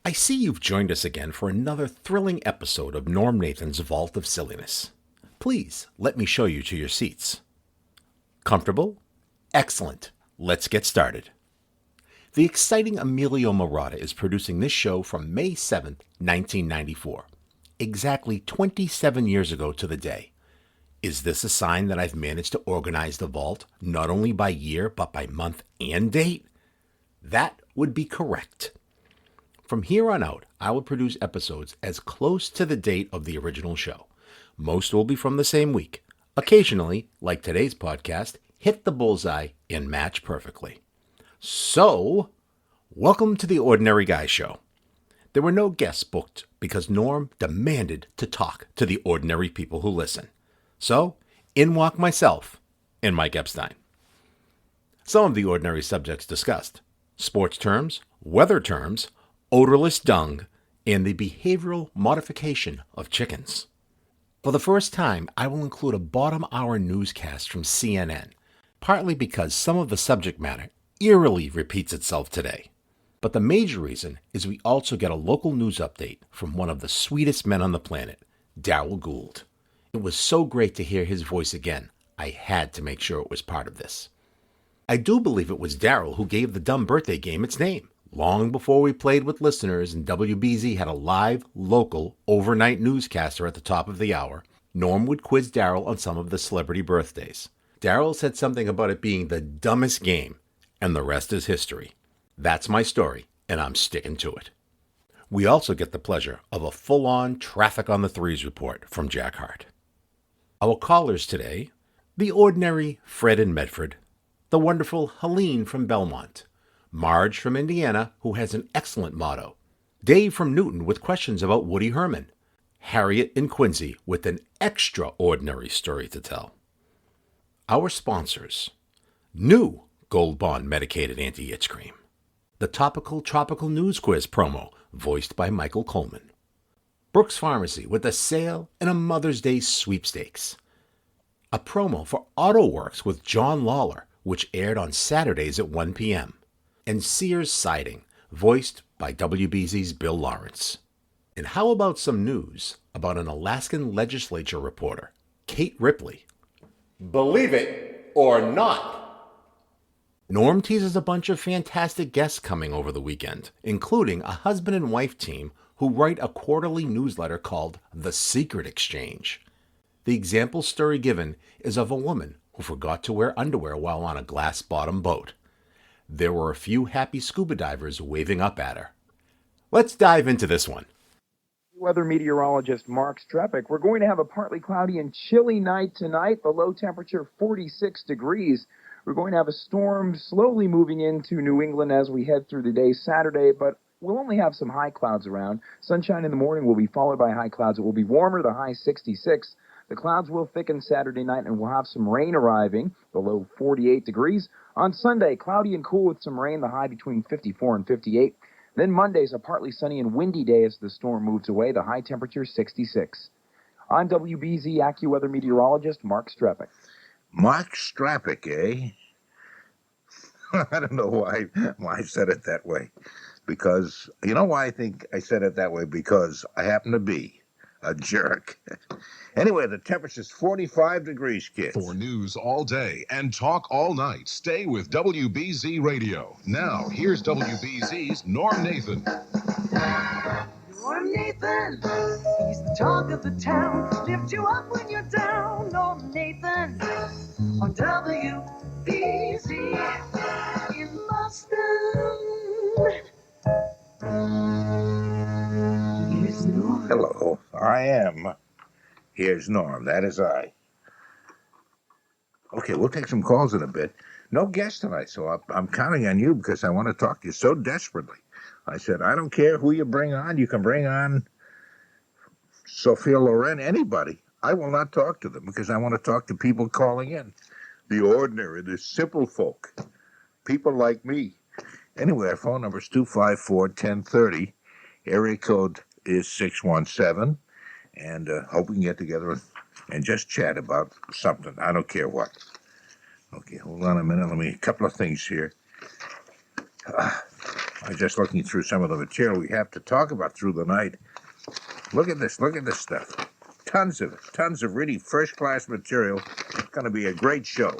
I see you've joined us again for another thrilling episode of Norm Nathan's Vault of Silliness. Please let me show you to your seats. Comfortable? Excellent. Let's get started. The exciting Emilio Marotta is producing this show from May 7th, 1994, exactly 27 years ago to the day. Is this a sign that I've managed to organize the vault not only by year but by month and date? That would be correct. From here on out, I will produce episodes as close to the date of the original show. Most will be from the same week. Occasionally, like today's podcast, hit the bullseye and match perfectly. So, welcome to the Ordinary Guy Show. There were no guests booked because Norm demanded to talk to the ordinary people who listen. So, in walk myself and Mike Epstein. Some of the ordinary subjects discussed: sports terms, weather terms, odorless dung, and the behavioral modification of chickens. For the first time, I will include a bottom-hour newscast from CNN, partly because some of the subject matter eerily repeats itself today. But the major reason is we also get a local news update from one of the sweetest men on the planet, Darrell Gould. It was so great to hear his voice again, I had to make sure it was part of this. I do believe it was Darrell who gave the dumb birthday game its name, long before we played with listeners and WBZ had a live, local, overnight newscaster at the top of the hour. Norm would quiz Darrell on some of the celebrity birthdays. Darrell said something about it being the dumbest game, and the rest is history. That's my story, and I'm sticking to it. We also get the pleasure of a full-on traffic on the threes report from Jack Hart. Our callers today: the ordinary Fred in Medford, the wonderful Helene from Belmont, Marge from Indiana, who has an excellent motto, Dave from Newton with questions about Woody Herman, Harriet in Quincy with an extraordinary story to tell. Our sponsors: new Gold Bond medicated anti-itch cream, the topical tropical news quiz promo voiced by Michael Coleman, Brooks Pharmacy with a sale and a Mother's Day sweepstakes, a promo for AutoWorks with John Lawler, which aired on Saturdays at 1 p.m., and Sears Siding, voiced by WBZ's Bill Lawrence. And how about some news about an Alaskan legislature reporter, Kate Ripley? Believe it or not! Norm teases a bunch of fantastic guests coming over the weekend, including a husband and wife team who write a quarterly newsletter called The Secret Exchange. The example story given is of a woman who forgot to wear underwear while on a glass-bottom boat. There were a few happy scuba divers waving up at her. Let's dive into this one. Weather meteorologist Mark Strepik. We're going to have a partly cloudy and chilly night tonight. The low temperature 46 degrees. We're going to have a storm slowly moving into New England as we head through the day Saturday, but we'll only have some high clouds around. Sunshine in the morning will be followed by high clouds. It will be warmer, the high 66. The clouds will thicken Saturday night, and we'll have some rain arriving, the low 48 degrees. On Sunday, cloudy and cool with some rain, the high between 54 and 58. Then Monday's a partly sunny and windy day as the storm moves away, the high temperature 66. I'm WBZ AccuWeather meteorologist Mark Strepik. Mark Strepik, eh? I don't know why I said it that way. Because, you know why I think I said it that way? Because I happen to be a jerk. Anyway, the temperature's 45 degrees, kids. For news all day and talk all night, stay with WBZ Radio. Now, here's WBZ's Norm Nathan. Norm Nathan, he's the talk of the town. Lift you up when you're down. Norm Nathan on WBZ in Boston. Here's Norm. Hello, I am. Here's Norm, that is I. Okay, we'll take some calls in a bit. No guest tonight, so I'm counting on you because I want to talk to you so desperately. I said, I don't care who you bring on. You can bring on Sophia Loren, anybody. I will not talk to them because I want to talk to people calling in. The ordinary, the simple folk. People like me. Anyway, our phone number is 254-1030. Area code is 617. And hope we can get together and just chat about something. I don't care what. Okay, hold on a minute. A couple of things here. I'm just looking through some of the material we have to talk about through the night. Look at this stuff. Tons of really first-class material. It's going to be a great show.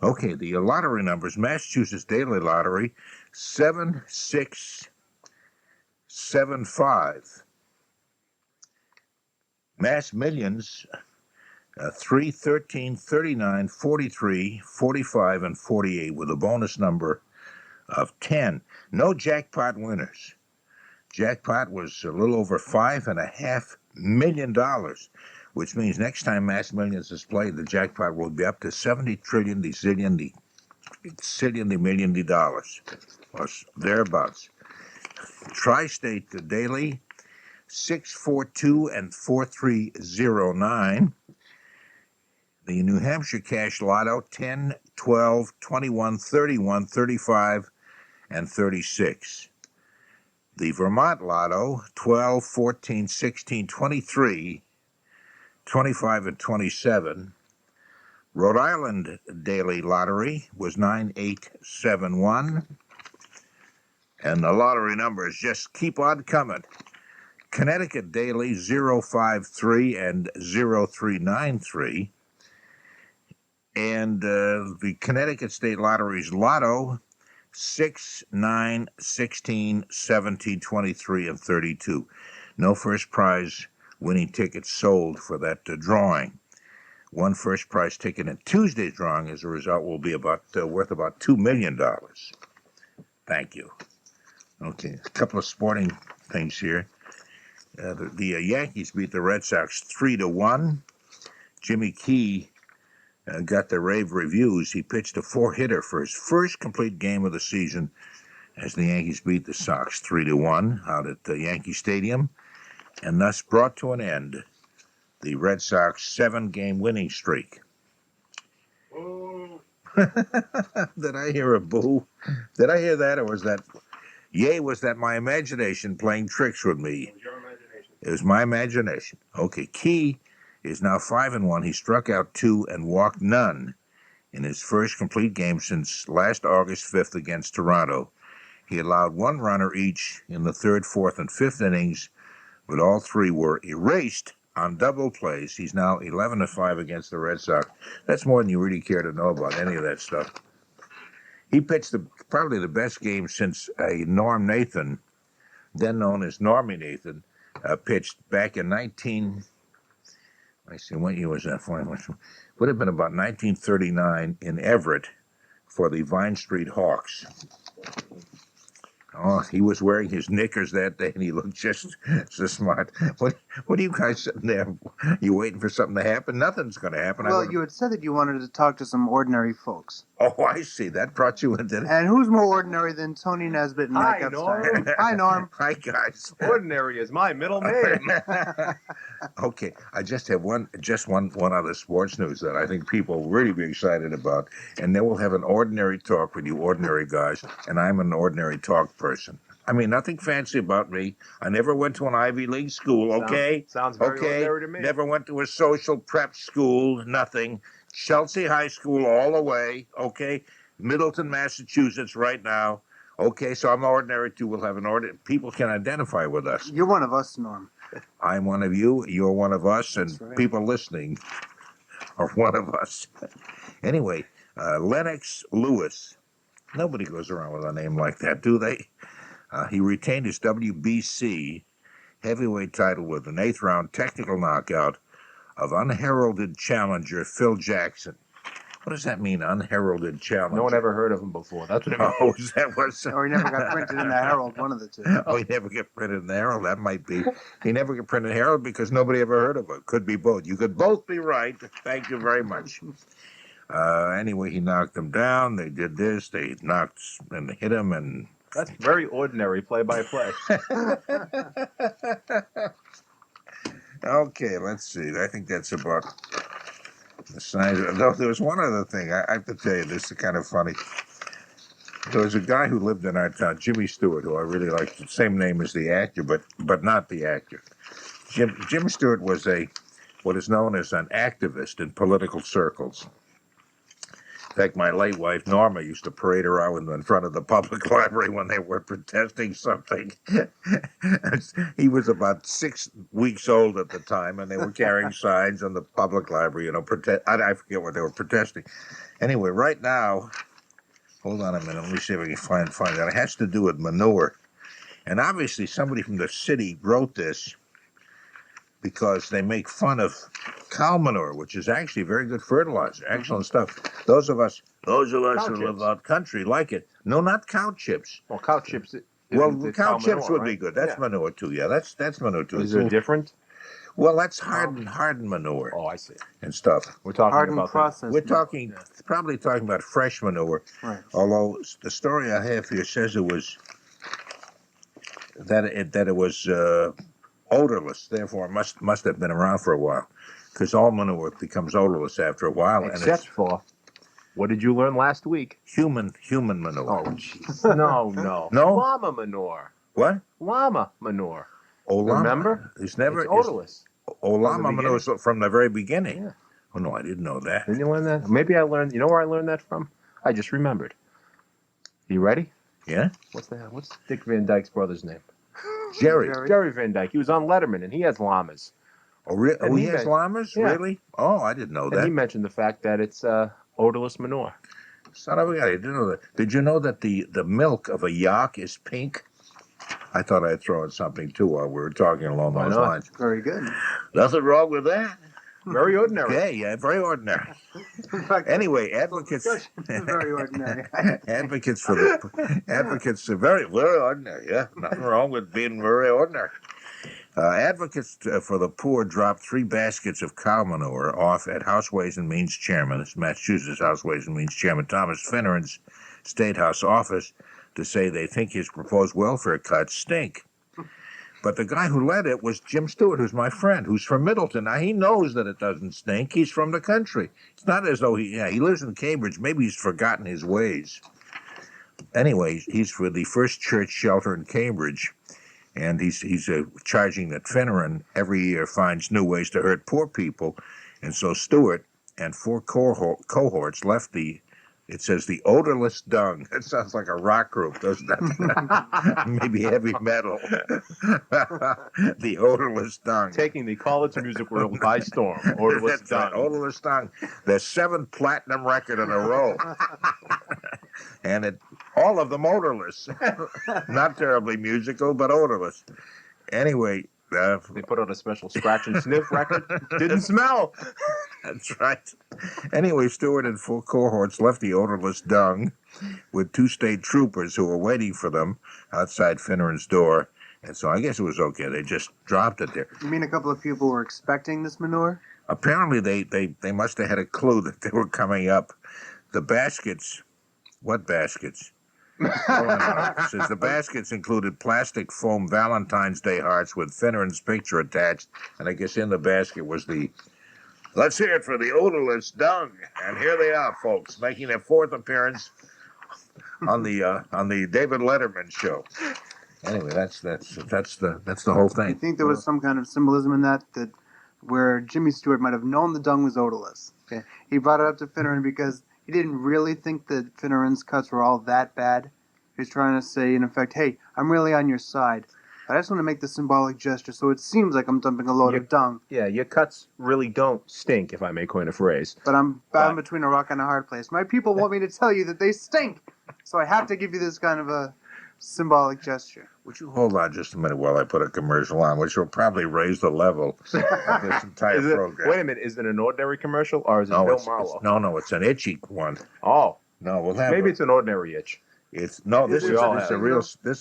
Okay, the lottery numbers. Massachusetts Daily Lottery, 7675. Mass Millions, 3, 13, 39, 43, 45, and 48 with a bonus number of 10. No jackpot winners. Jackpot was a little over $5.5 million, which means next time Mass Millions is played, the jackpot will be up to 70 trillion, the zillion, the million, the dollars, or thereabouts. Tri-State Daily, 642 and 4309. The New Hampshire Cash Lotto, 10, 12, 21, 31, 35, and 36. The Vermont Lotto, 12, 14, 16, 23, 25, and 27. Rhode Island Daily Lottery was 9871. And the lottery numbers just keep on coming. Connecticut Daily, 053 and 0393. And the Connecticut State Lottery's Lotto, 6, 9, 16, 17, 23, and 32. No first prize winning tickets sold for that drawing. One first prize ticket in Tuesday's drawing, as a result, will be worth about $2 million. Thank you. Okay, a couple of sporting things here. The Yankees beat the Red Sox 3-1. Jimmy Key got the rave reviews. He pitched a 4-hitter for his first complete game of the season as the Yankees beat the Sox 3-1 out at Yankee Stadium, and thus brought to an end the Red Sox 7-game winning streak. Did I hear a boo? Did I hear that, or was that... Yay, was that my imagination playing tricks with me? It was your imagination. It was my imagination. Okay, Key is now 5-1. He struck out 2 and walked none in his first complete game since last August 5th against Toronto. He allowed 1 runner each in the 3rd, 4th, and 5th innings, but all 3 were erased on double plays. He's now 11-5 against the Red Sox. That's more than you really care to know about any of that stuff. He pitched probably the best game since Norm Nathan, then known as Normie Nathan, pitched back in what year was that? Would have been about 1939 in Everett for the Vine Street Hawks. Oh, he was wearing his knickers that day, and he looked just so smart. What are you guys sitting there? You waiting for something to happen? Nothing's going to happen. Well, you had said that you wanted to talk to some ordinary folks. Oh, I see. That brought you into it. And who's more ordinary than Tony Nesbitt and Mike Epstein? Norm. Hi, Norm. Hi, guys. Ordinary is my middle name. Okay, I just have one other sports news that I think people will really be excited about, and then we'll have an ordinary talk with you ordinary guys, and I'm an ordinary talk person. I mean, nothing fancy about me. I never went to an Ivy League school, okay? Sounds very ordinary to me. Never went to a social prep school, nothing. Chelsea High School all the way, okay? Middleton, Massachusetts right now. Okay, so I'm ordinary too. We'll have an order. People can identify with us. You're one of us, Norm. I'm one of you, you're one of us, and That's right. people listening are one of us. Anyway, Lennox Lewis. Nobody goes around with a name like that, do they? He retained his WBC heavyweight title with an 8th-round technical knockout of unheralded challenger Phil Jackson. What does that mean, unheralded challenger? No one ever heard of him before. That's what it means. Oh, is that what's... Or he never got printed in the Herald, one of the two. Oh, he never got printed in the Herald. That might be. He never got printed in the Herald because nobody ever heard of him. Could be both. You could both be right. Thank you very much. Anyway, he knocked him down. They did this. They knocked and hit him, and... That's very ordinary play-by-play. Okay, let's see. I think that's about the size. No, there was one other thing. I have to tell you, this is kind of funny. There was a guy who lived in our town, Jimmy Stewart, who I really liked. The same name as the actor, but not the actor. Jim Stewart was what is known as an activist in political circles. In fact, my late wife, Norma, used to parade around in front of the public library when they were protesting something. He was about 6 weeks old at the time, and they were carrying signs on the public library, I forget what they were protesting. Anyway, right now, hold on a minute, let me see if I can find out. It has to do with manure. And obviously somebody from the city wrote this because they make fun of cow manure, which is actually very good fertilizer, excellent stuff. Those of us who live out country like it. No, not cow chips. Well, cow chips. Well, cow chips manure, would be right? good. That's manure too. Yeah, that's manure too. Is it different? Well, that's hardened manure. Oh, I see. And stuff. We're talking Hardened about process. We're probably talking about fresh manure. Right. Although the story I have here says it was that it was odorless. Therefore, it must have been around for a while, because all manure becomes odorless after a while. Except for, what did you learn last week? Human manure. Oh, jeez. No. No? Llama manure. What? Llama manure. Llama. Remember? It's never. It's odorless. Llama manure is from the very beginning. Yeah. Oh no, I didn't know that. Didn't you learn that? Maybe I learned. You know where I learned that from? I just remembered. You ready? Yeah. What's Dick Van Dyke's brother's name? Jerry Van Dyke. He was on Letterman, and he has llamas. Oh, he has llamas? Yeah. Really? Oh, I didn't know And that. he mentioned the fact that it's odorless manure. Son of a gun, I didn't know that. Did you know that the milk of a yak is pink? I thought I'd throw in something too while we were talking along those lines. Very good. Nothing wrong with that. Very ordinary. Okay, yeah, very ordinary. Anyway, advocates. Very ordinary. Advocates are very ordinary. Yeah, nothing wrong with being very ordinary. Advocates for the poor dropped 3 baskets of cow manure off at House Ways and Means Chairman, this Massachusetts House Ways and Means Chairman Thomas Finneran's State House office, to say they think his proposed welfare cuts stink. But the guy who led it was Jim Stewart, who's my friend, who's from Middleton. Now, he knows that it doesn't stink. He's from the country. It's not as though he lives in Cambridge. Maybe he's forgotten his ways. Anyway, he's for the First Church Shelter in Cambridge, and he's charging that Finneran every year finds new ways to hurt poor people. And so Stewart and 4 cohorts left it says the odorless dung. It sounds like a rock group, doesn't it? Maybe heavy metal. The odorless dung. Taking the college music world by storm. Odorless That's right, dung. odorless dung. Their 7th platinum record in a row. And all of them odorless. Not terribly musical, but odorless. Anyway. They put out a special scratch and sniff record. Didn't smell. That's right. Anyway, Stewart and 4 cohorts left the odorless dung with 2 state troopers who were waiting for them outside Finneran's door. And so I guess it was okay. They just dropped it there. You mean a couple of people were expecting this manure? Apparently, they must have had a clue that they were coming up. The baskets. What baskets? It says the baskets included plastic foam Valentine's Day hearts with Finneran's picture attached, and I guess in the basket was let's hear it for the odorless dung. And here they are, folks, making their 4th appearance on the David Letterman show. Anyway, that's the whole thing. I think there was some kind of symbolism in that where Jimmy Stewart might have known the dung was odorless. Okay. He brought it up to Finneran because he didn't really think that Finneran's cuts were all that bad. He was trying to say, in effect, hey, I'm really on your side. But I just want to make the symbolic gesture so it seems like I'm dumping a load of dung. Yeah, your cuts really don't stink, if I may coin a phrase. But I'm bound between a rock and a hard place. My people want me to tell you that they stink. So I have to give you this kind of a symbolic gesture. Would you hold on just a minute while I put a commercial on, which will probably raise the level of this entire program. Wait a minute, is it an ordinary commercial or is it Bill Marlowe? No, it's an itchy one. Oh. No, we'll have Maybe it's an ordinary itch. This is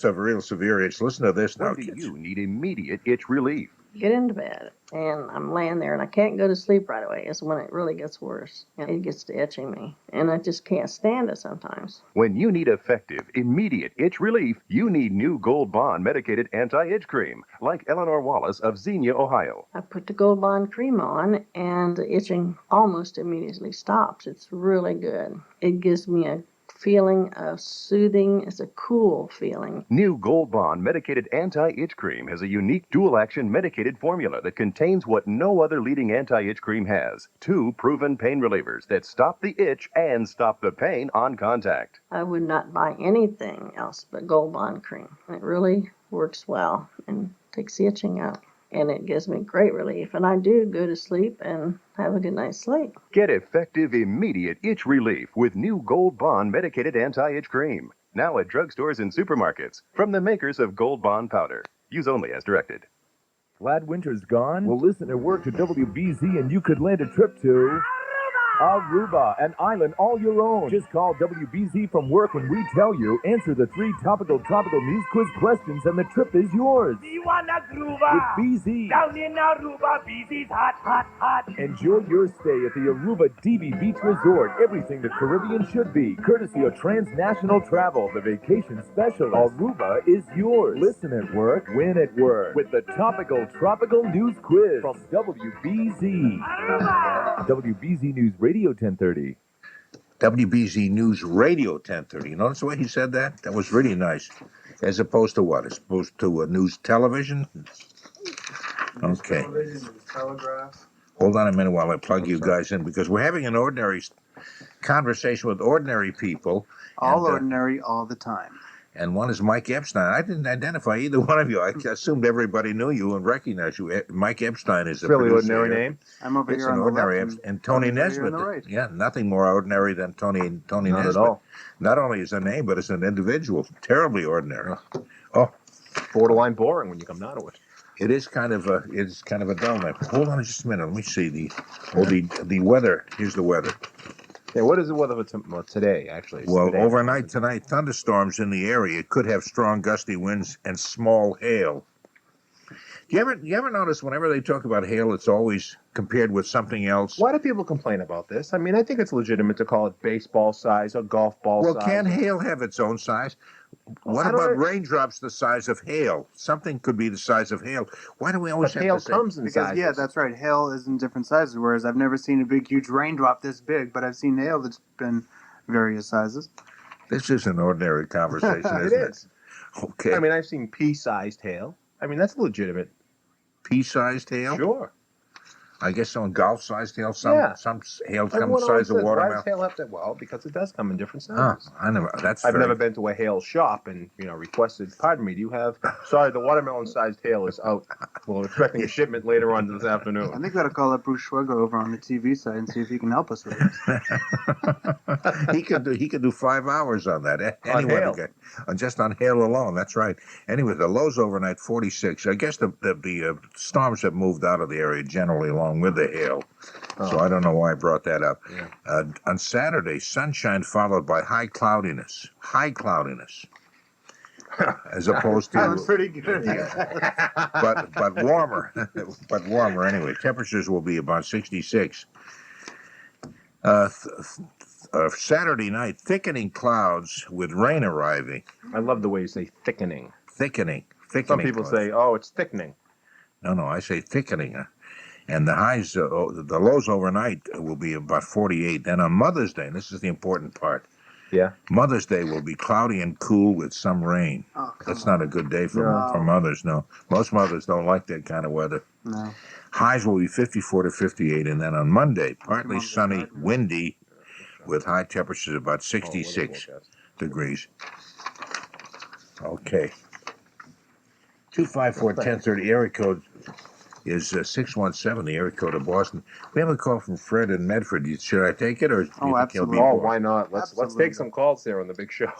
a real severe itch. Listen to this now, kids. You need immediate itch relief. Get into bed, and I'm laying there, and I can't go to sleep right away. It's when it really gets worse, and it gets to itching me, and I just can't stand it sometimes. When you need effective, immediate itch relief, you need new Gold Bond medicated anti-itch cream, like Eleanor Wallace of Xenia, Ohio. I put the Gold Bond cream on, and the itching almost immediately stops. It's really good. It gives me a feeling of soothing. It's a cool feeling. New Gold Bond medicated anti-itch cream has a unique dual-action medicated formula that contains what no other leading anti-itch cream has. 2 proven pain relievers that stop the itch and stop the pain on contact. I would not buy anything else but Gold Bond cream. It really works well and takes the itching out. And it gives me great relief. And I do go to sleep and have a good night's sleep. Get effective, immediate itch relief with new Gold Bond medicated anti-itch cream. Now at drugstores and supermarkets from the makers of Gold Bond powder. Use only as directed. Glad winter's gone? Well, listen at work to WBZ and you could land a trip to Aruba, an island all your own. Just call WBZ from work when we tell you, answer the 3 topical news quiz questions, and the trip is yours. You wanna Groova? With BZ. Down in Aruba, BZ's hot, hot, hot. Enjoy your stay at the Aruba DB Beach Resort. Everything the Caribbean should be. Courtesy of Transnational Travel, the vacation specialist. Aruba is yours. Listen at work, win at work. With the topical news quiz from WBZ. Aruba! WBZ News Radio 1030. WBZ News Radio 1030. You notice the way he said that? That was really nice. As opposed to what? As opposed to news television? Okay. Telegraph. Hold on a minute while I plug you guys in, because we're having an ordinary conversation with ordinary people. All ordinary, all the time. And one is Mike Epstein. I didn't identify either one of you. I assumed everybody knew you and recognized you. Mike Epstein is a really producer ordinary here. name. I'm over It's here an on ordinary the left. and Tony Nesbitt. Right. Yeah, nothing more ordinary than Tony Not Nesbitt. at all. Not only is a name, but as an individual, terribly ordinary. Oh, Borderline boring when you come down to it. it is kind of a dull name. Hold on just a minute. Let me see the weather. Here's the weather. Yeah, what is the weather for today, actually? It's Well, today. overnight tonight, thunderstorms in the area. It could have strong gusty winds and small hail. You ever notice whenever they talk about hail, it's always compared with something else? Why do people complain about this? I mean, I think it's legitimate to call it baseball size or golf ball Well, size. can hail have its own size? What I don't about know. raindrops the size of hail? Something could be the size of hail. Why do we always But have hail to say? comes in Because, sizes. yeah, that's right. Hail is in different sizes, whereas I've never seen a big, huge raindrop this big, but I've seen hail that's been various sizes. This is an ordinary conversation, isn't it? It is. Okay. I mean, I've seen pea-sized hail. I mean, that's legitimate. pea-sized hail? Sure. I guess some golf-sized hail. Some Yeah. some hail Everyone comes the always size of says, why watermelon. does hail have to? Well, because it does come in different Oh, sizes. I never. That's I've very- never been to a hail shop and, requested, pardon me, do you have, sorry, the watermelon-sized hail is out. Well, we're expecting a shipment later on this I afternoon. think we ought to call up Bruce Schweiger over on the TV side and see if he can help us with this. he could do 5 hours on that. On hail. Just on hail alone. That's right. Anyway, the lows overnight 46. I guess the storms have moved out of the area generally along with the hail. So I don't know why I brought that up. Yeah. On Saturday, sunshine followed by high cloudiness. High cloudiness. As opposed That was to, pretty good. but warmer. But warmer anyway. Temperatures will be about 66. Saturday night, thickening clouds with rain arriving. I love the way you say thickening. Thickening. Some people clouds. say, oh, it's thickening. No, I say thickening. And the highs, the lows overnight will be about 48. Then on Mother's Day, and this is the important part, Yeah. Mother's Day will be cloudy and cool with some rain. Oh, That's not a good day for No. mothers, no. Most mothers don't like that kind of weather. No. Highs will be 54 to 58. And then on Monday, partly sunny, windy, with high temperatures about 66 degrees. Okay. 254-1030 area code is 617, the area code of Boston. We have a call from Fred in Medford. Should I take it, or do you think he'll absolutely. be Oh, bored? why not? Let's take some calls there on the big show.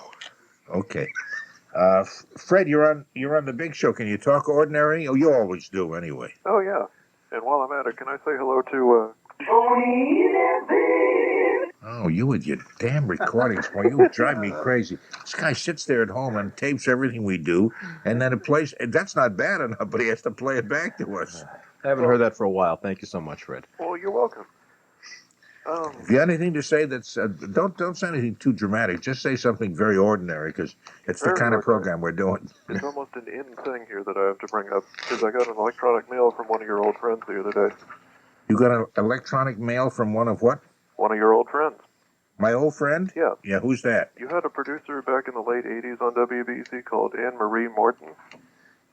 Okay. Fred, you're on the big show. Can you talk ordinary? Oh, you always do anyway. Oh, yeah. And while I'm at it, can I say hello to, Oh, you with your damn recordings, boy, you drive me crazy. This guy sits there at home and tapes everything we do, and then it plays. That's not bad enough, but he has to play it back to us. I haven't heard that for a while. Thank you so much, Fred. Well, you're welcome. If you have anything to say, that's don't say anything too dramatic. Just say something very ordinary, because it's the Very kind of ordinary. program we're doing. It's almost an in thing here that I have to bring up, because I got an electronic mail from one of your old friends the other day. You got an electronic mail from one of what? One of your old friends. My old friend? Yeah. Yeah, who's that? You had a producer back in the late 80s on WBC called Anne-Marie Morton.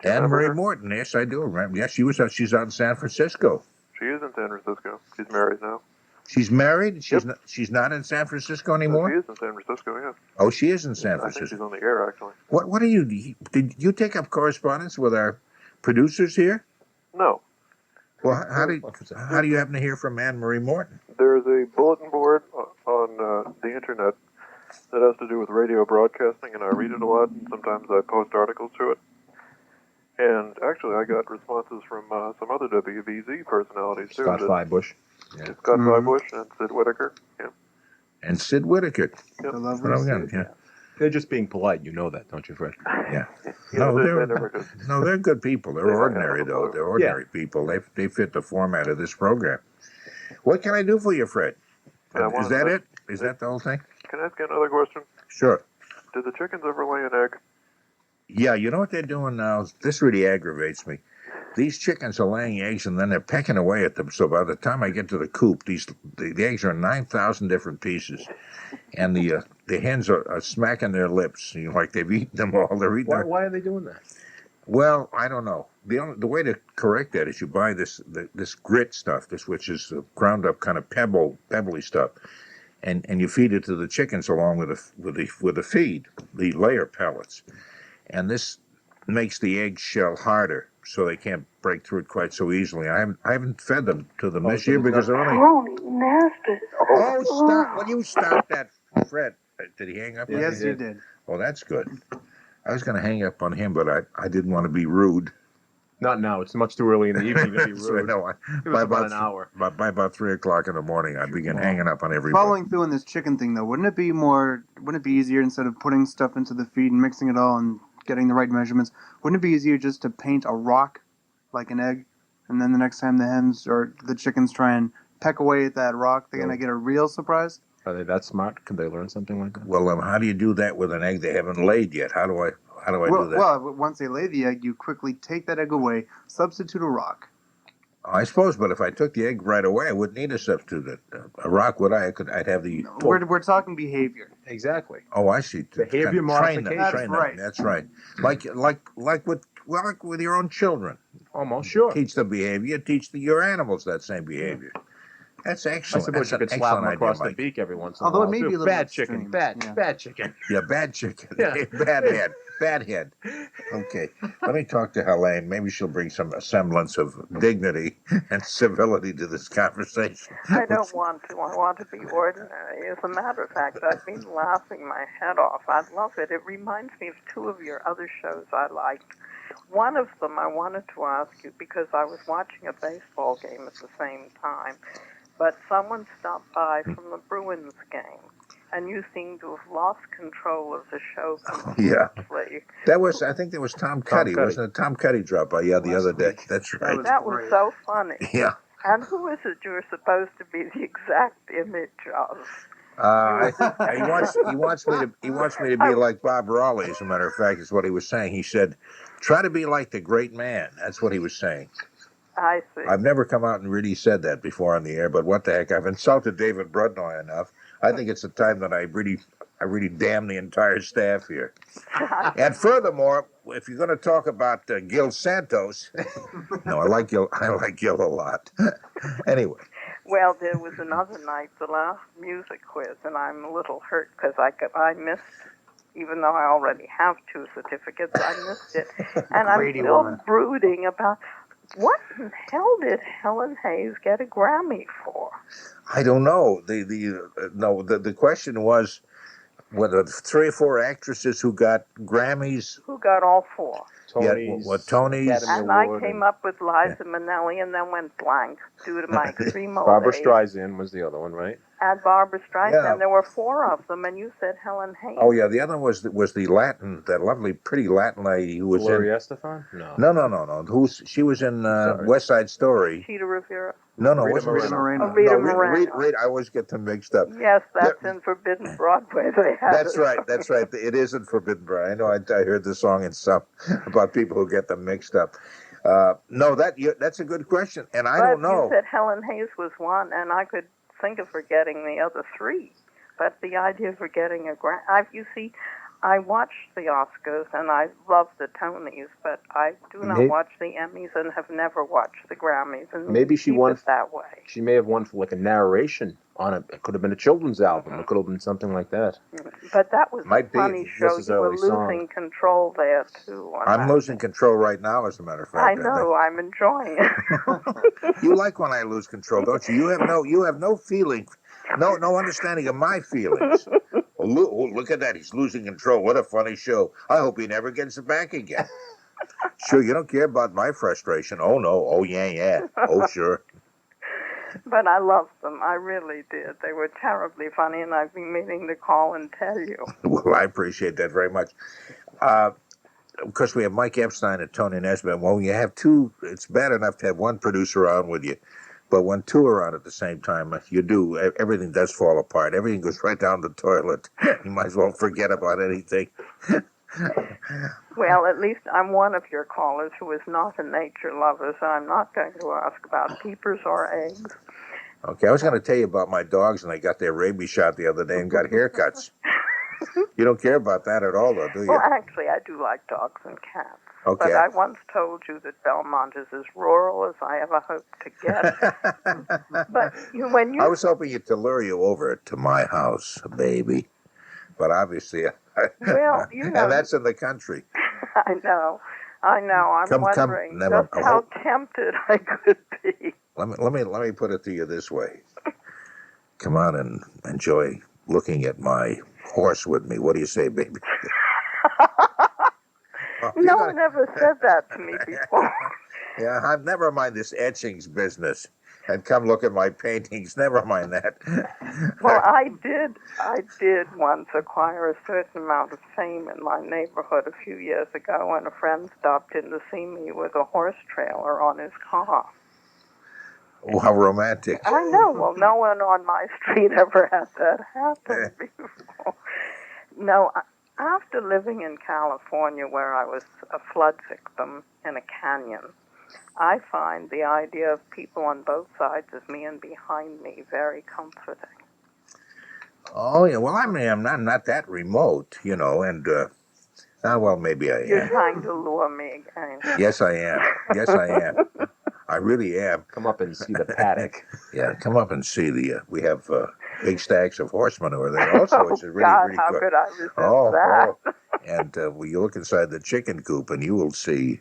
Anne-Marie Morton, yes, I do remember. Yes, she's out in San Francisco. She is in San Francisco. She's married now. She's married? She's not in San Francisco anymore? No, she is in San Francisco, yeah. Oh, she is in San I think Francisco. she's on the air, actually. What do you... Did you take up correspondence with our producers here? No. Well, how do you happen to hear from Anne-Marie Morton? There's a bulletin board on the internet that has to do with radio broadcasting, and I read it a lot, and sometimes I post articles to it. And actually, I got responses from some other WBZ personalities, too. Scott Flybush. Yeah. Scott Flybush and Sid Whitaker. Yeah. And Sid Whitaker. Yep. The lovely Sid. Yeah. They're just being polite. You know that, don't you, Fred? Yeah. No, they're good people. They're ordinary, though. They're ordinary people. They fit the format of this program. What can I do for you, Fred? Is that it? Is that the whole thing? Can I ask you another question? Sure. Did the chickens ever lay an egg? Yeah, you know what they're doing now? This really aggravates me. These chickens are laying eggs, and then they're pecking away at them. So by the time I get to the coop, the eggs are in 9,000 different pieces, and the hens are smacking their lips, like they've eaten them all. They're eating. Why are they doing that? Well, I don't know. The way to correct that is you buy this grit stuff, which is ground up kind of pebbly stuff, and you feed it to the chickens along with the feed, the layer pellets, and this makes the egg shell harder, so they can't break through it quite so easily. I haven't fed them to them this year because they're only. Nesbitt. Oh, stop! Will you stop that, Fred? Did he hang up? Yes, he did. Oh, that's good. I was going to hang up on him, but I didn't want to be rude. Not now. It's much too early in the evening to be rude. So, no, It was about an hour. By about 3 o'clock in the morning, I began hanging up on everybody. Following through on this chicken thing, though, wouldn't it be easier instead of putting stuff into the feed and mixing it all and getting the right measurements? Wouldn't it be easier just to paint a rock like an egg, and then the next time the hens or the chickens try and peck away at that rock, they're gonna get a real surprise? Are they that smart? Could they learn something like that? Well, how do you do that with an egg they haven't laid yet? How do I do that? Well, once they lay the egg, you quickly take that egg away, substitute a rock. I suppose, but if I took the egg right away, I wouldn't need a substitute. A rock would I'd have the. No, we're talking behavior. Exactly. Oh, I see. Behavior modification. Train them. That's right. Like with your own children. Almost sure. Teach them behavior. Teach your animals that same behavior. That's excellent. I suppose you could slap them across the beak every once in a while. Although it may be a little bad extreme. chicken. Bad chicken. Yeah, bad chicken. Yeah. Bad head. Okay. Let me talk to Helene. Maybe she'll bring some semblance of dignity and civility to this conversation. I don't want to. I want to be ordinary. As a matter of fact, I've been laughing my head off. I love it. It reminds me of two of your other shows I liked. One of them I wanted to ask you because I was watching a baseball game at the same time, but someone stopped by from the Bruins game, and you seem to have lost control of the show completely. I think that was Tom Cutty. Wasn't it? Tom Cutty dropped by, the other day. That's right. That was so funny. Yeah. And who is it you're supposed to be the exact image of? He wants me to be like Bob Raleigh, as a matter of fact, is what he was saying. He said, try to be like the great man. That's what he was saying. I see. I've never come out and really said that before on the air, but what the heck? I've insulted David Brudnoy enough. I think it's a time that I really damn the entire staff here. And furthermore, if you're going to talk about Gil Santos, no, I like Gil a lot. Anyway. Well, there was another night, the last music quiz, and I'm a little hurt because I missed, even though I already have 2 certificates, I missed it. And I'm still brooding about what in hell did Helen Hayes get a Grammy for? I don't know. The question was whether 3 or 4 actresses who got Grammys. Who got all 4? Tonys. And I came up with Liza Minnelli and then went blank due to my extreme old Barbara age. Streisand was the other one, right? And Barbara Streisand. Yeah. There were 4 of them, and you said Helen Hayes. Oh yeah, the other one was the Latin, that lovely, pretty Latin lady who was Gloria Estefan? No. She was in West Side Story. Cheetah Rivera. No, Rita Moreno. Rita Moreno. Rita, I always get them mixed up. Yes, that's in Forbidden Broadway. That's right. It isn't Forbidden Broadway. I know. I heard the song in some about people who get them mixed up. No, that's a good question, and I don't know. You said Helen Hayes was one, and I could think of forgetting the other 3. but the idea of getting a Grammy, you see, I watch the Oscars and I love the Tonys, but I do not watch the Emmys and have never watched the Grammys. And Maybe she keep won it that way. She may have won for like a narration on it. It could have been a children's album. It could have been something like that. But that was Might a be funny show. You were necessarily losing control there too. I'm losing control right now, as a matter of fact. I know. I'm enjoying it. You like when I lose control, don't you? You have no feeling, no understanding of my feelings. Look at that. He's losing control. What a funny show. I hope he never gets it back again. Sure, you don't care about my frustration. Oh, no. Oh, yeah. Oh, sure. But I loved them. I really did. They were terribly funny, and I've been meaning to call and tell you. Well, I appreciate that very much. Of course, we have Mike Epstein and Tony Nesbitt. Well, when you have two, it's bad enough to have one producer on with you. But when two are on at the same time, everything does fall apart. Everything goes right down the toilet. You might as well forget about anything. Well, at least I'm one of your callers who is not a nature lover, so I'm not going to ask about peepers or eggs. Okay, I was going to tell you about my dogs, and they got their rabies shot the other day and got haircuts. You don't care about that at all, though, do you? Well, actually, I do like dogs and cats. Okay. But I once told you that Belmont is as rural as I ever hoped to get. But when you... I was hoping to lure you over to my house, baby. But obviously... Well, you know... And that's in the country. I know. I'm wondering just how tempted I could be. Let me put it to you this way. Come on and enjoy looking at my horse with me. What do you say, baby? No one ever said that to me before. Yeah, never mind this etchings business. And come look at my paintings. Never mind that. Well, I did once acquire a certain amount of fame in my neighborhood a few years ago when a friend stopped in to see me with a horse trailer on his car. Oh, how romantic. I know. Well, no one on my street ever had that happen before. No, after living in California where I was a flood victim in a canyon, I find the idea of people on both sides of me and behind me very comforting. Oh, yeah. Well, I'm not that remote, and, well, maybe I am. You're trying to lure me again. Yes, I am. I really am. Come up and see the paddock. Yeah, come up and see we have big stacks of horse manure there also, which is really, really how good. Could I resist that? And you look inside the chicken coop and you will see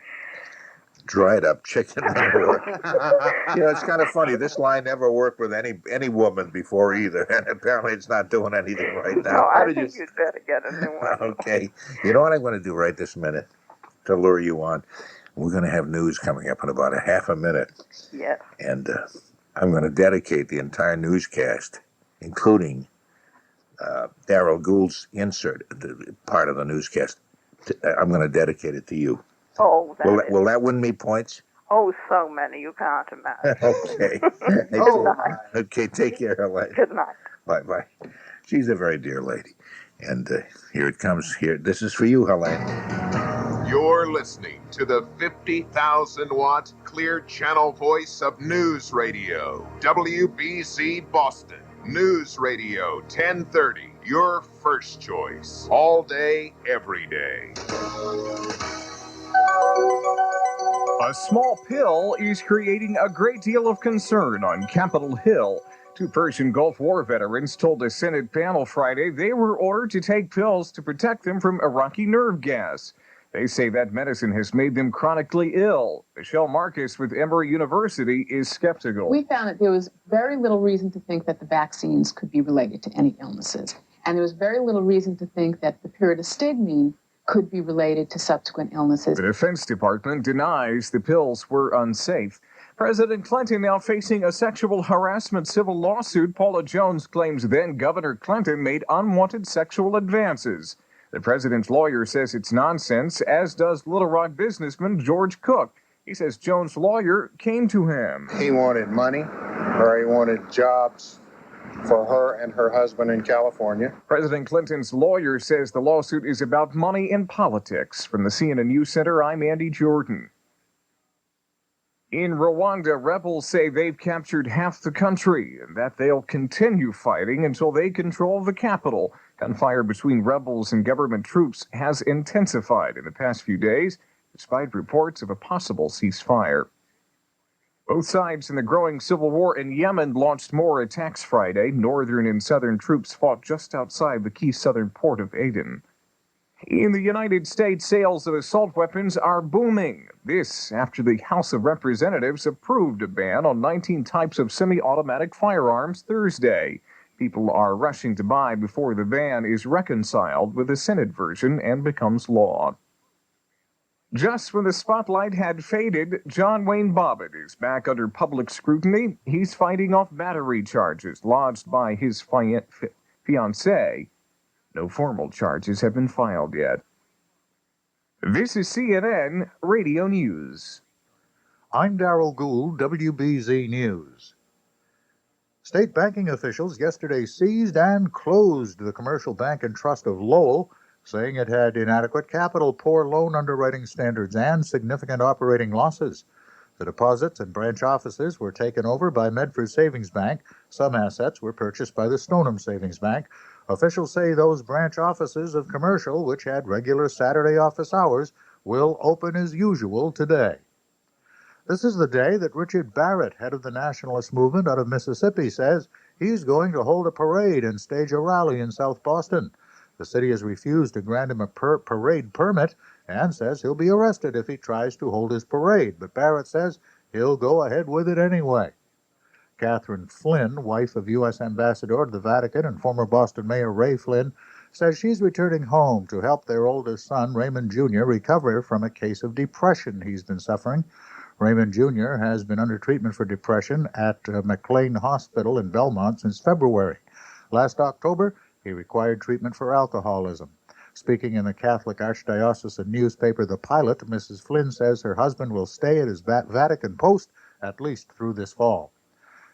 dried up chicken manure. It's kind of funny. This line never worked with any woman before either, and apparently it's not doing anything right now. No, I think you'd better get a new one. Okay. You know what I'm going to do right this minute to lure you on? We're going to have news coming up in about a half a minute. Yes. And I'm going to dedicate the entire newscast, including Darrell Gould's insert, part of the newscast. I'm going to dedicate it to you. Oh, will that win me points? Oh, so many. You can't imagine. Okay. Good night. Okay, take care, Helene. Good night. Bye-bye. She's a very dear lady. And here it comes. Here, this is for you, Helene. You're listening to the 50,000-watt clear channel voice of News Radio, WBZ Boston. News Radio 1030, your first choice. All day, every day. A small pill is creating a great deal of concern on Capitol Hill. Two Persian Gulf War veterans told a Senate panel Friday they were ordered to take pills to protect them from Iraqi nerve gas. They say that medicine has made them chronically ill. Michelle Marcus with Emory University is skeptical. We found that there was very little reason to think that the vaccines could be related to any illnesses. And there was very little reason to think that the pyridostigmine could be related to subsequent illnesses. The Defense Department denies the pills were unsafe. President Clinton now facing a sexual harassment civil lawsuit. Paula Jones claims then Governor Clinton made unwanted sexual advances. The president's lawyer says it's nonsense, as does Little Rock businessman George Cook. He says Jones' lawyer came to him. He wanted money, or he wanted jobs for her and her husband in California. President Clinton's lawyer says the lawsuit is about money in politics. From the CNN News Center, I'm Andy Jordan. In Rwanda, rebels say they've captured half the country and that they'll continue fighting until they control the capital. Gunfire between rebels and government troops has intensified in the past few days, despite reports of a possible ceasefire. Both sides in the growing civil war in Yemen launched more attacks Friday. Northern and southern troops fought just outside the key southern port of Aden. In the United States, sales of assault weapons are booming. This after the House of Representatives approved a ban on 19 types of semi-automatic firearms Thursday. People are rushing to buy before the ban is reconciled with the Senate version and becomes law. Just when the spotlight had faded, John Wayne Bobbitt is back under public scrutiny. He's fighting off battery charges lodged by his fiancée. No formal charges have been filed yet. This is CNN Radio News. I'm Darrell Gould, WBZ News. State banking officials yesterday seized and closed the Commercial Bank and Trust of Lowell, saying it had inadequate capital, poor loan underwriting standards, and significant operating losses. The deposits and branch offices were taken over by Medford Savings Bank. Some assets were purchased by the Stoneham Savings Bank. Officials say those branch offices of Commercial, which had regular Saturday office hours, will open as usual today. This is the day that Richard Barrett, head of the nationalist movement out of Mississippi, says he's going to hold a parade and stage a rally in South Boston. The city has refused to grant him a parade permit and says he'll be arrested if he tries to hold his parade, but Barrett says he'll go ahead with it anyway. Catherine Flynn, wife of U.S. Ambassador to the Vatican and former Boston Mayor Ray Flynn, says she's returning home to help their oldest son, Raymond Jr., recover from a case of depression he's been suffering. Raymond Jr. has been under treatment for depression at McLean Hospital in Belmont since February. Last October, he required treatment for alcoholism. Speaking in the Catholic Archdiocesan newspaper The Pilot, Mrs. Flynn says her husband will stay at his Vatican post at least through this fall.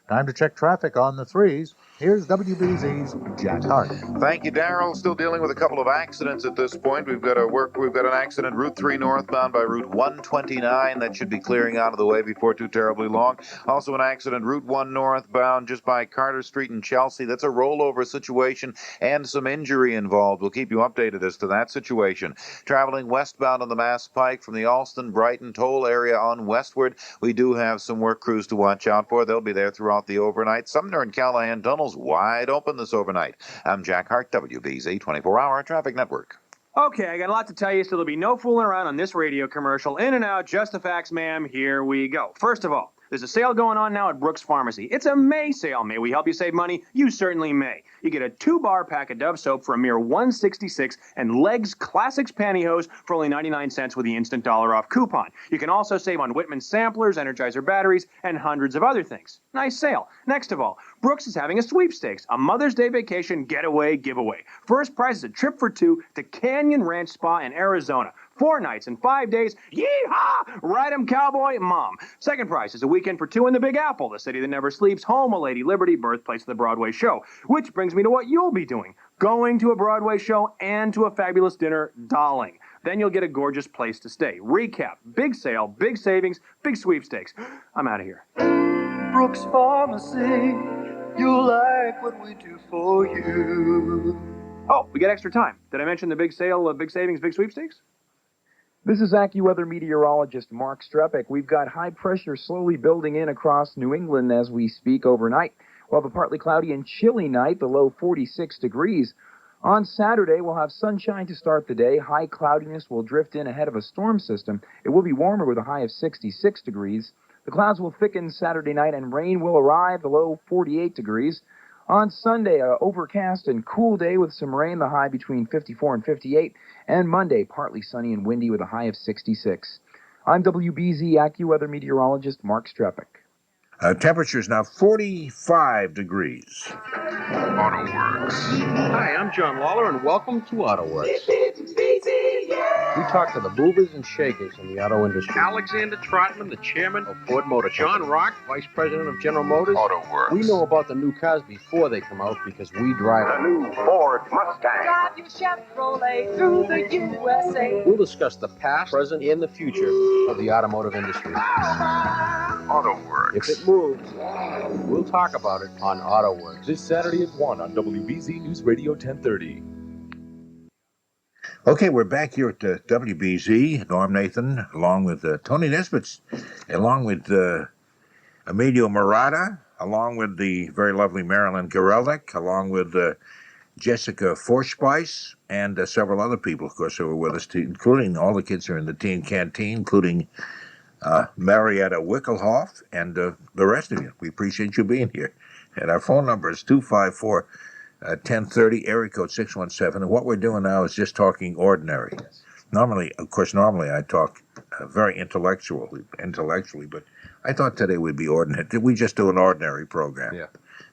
Time to check traffic on the threes. Here's WBZ's Jack Hart. Thank you, Darrell. Still dealing with a couple of accidents at this point. We've got an accident Route 3 northbound by Route 129. That should be clearing out of the way before too terribly long. Also an accident Route 1 northbound just by Carter Street in Chelsea. That's a rollover situation and some injury involved. We'll keep you updated as to that situation. Traveling westbound on the Mass Pike from the Alston-Brighton toll area on westward, we do have some work crews to watch out for. They'll be there throughout the overnight. Sumner and Callahan tunnels wide open this overnight. I'm Jack Hart, WBZ 24-hour traffic network. Okay, I got a lot to tell you, so there'll be no fooling around on this radio commercial. In and out, just the facts, ma'am. Here we go. First of all, there's a sale going on now at Brooks Pharmacy. It's a May sale. May we help you save money? You certainly may. You get a 2-bar pack of Dove soap for a mere $1.66 and Legs Classics pantyhose for only 99 cents with the instant $1 off coupon. You can also save on Whitman samplers, Energizer batteries, and hundreds of other things. Nice sale. Next of all, Brooks is having a sweepstakes, a Mother's Day vacation getaway giveaway. First prize is a trip for 2 to Canyon Ranch Spa in Arizona. 4 nights and 5 days. Yee-haw! Ride 'em, cowboy, mom. Second prize is a weekend for 2 in the Big Apple, the city that never sleeps, home of Lady Liberty, birthplace of the Broadway show. Which brings me to what you'll be doing. Going to a Broadway show and to a fabulous dinner, darling. Then you'll get a gorgeous place to stay. Recap, big sale, big savings, big sweepstakes. I'm out of here. Brooks Pharmacy, you'll like what we do for you. Oh, we get extra time. Did I mention the big sale, big savings, big sweepstakes? This is AccuWeather meteorologist Mark Strepek. We've got high pressure slowly building in across New England as we speak overnight. We'll have a partly cloudy and chilly night, the low 46 degrees. On Saturday, we'll have sunshine to start the day. High cloudiness will drift in ahead of a storm system. It will be warmer with a high of 66 degrees. The clouds will thicken Saturday night and rain will arrive, the low 48 degrees. On Sunday, an overcast and cool day with some rain, the high between 54 and 58. And Monday, partly sunny and windy with a high of 66. I'm WBZ AccuWeather meteorologist Mark Strepek. Temperature is now 45 degrees. AutoWorks. Hi, I'm John Lawler, and welcome to AutoWorks. Beep, beep, beep, yeah. We talked to the movers and shakers in the auto industry. Alexander Trotman, the chairman of Ford Motor John Rock, vice president of General Motors. AutoWorks. We know about the new cars before they come out because we drive them. The new Ford Mustang. Drive your Chevrolet through the USA. We'll discuss the past, present, and the future of the automotive industry. AutoWorks. If it moves, we'll talk about it on AutoWorks. This Saturday at 1 on WBZ News Radio 1030. Okay, we're back here at WBZ. Norm Nathan, along with Tony Nesbitt, along with Emilio Marotta, along with the very lovely Marilyn Gorelick, along with Jessica Forspice, and several other people, of course, who were with us, including all the kids who are in the teen canteen, including Marietta Wickelhoff, and the rest of you. We appreciate you being here. And our phone number is 254 1030, area code 617. And what we're doing now is just talking ordinary. Normally I talk very intellectually, but I thought today would be ordinary. We just do an ordinary program. Yeah.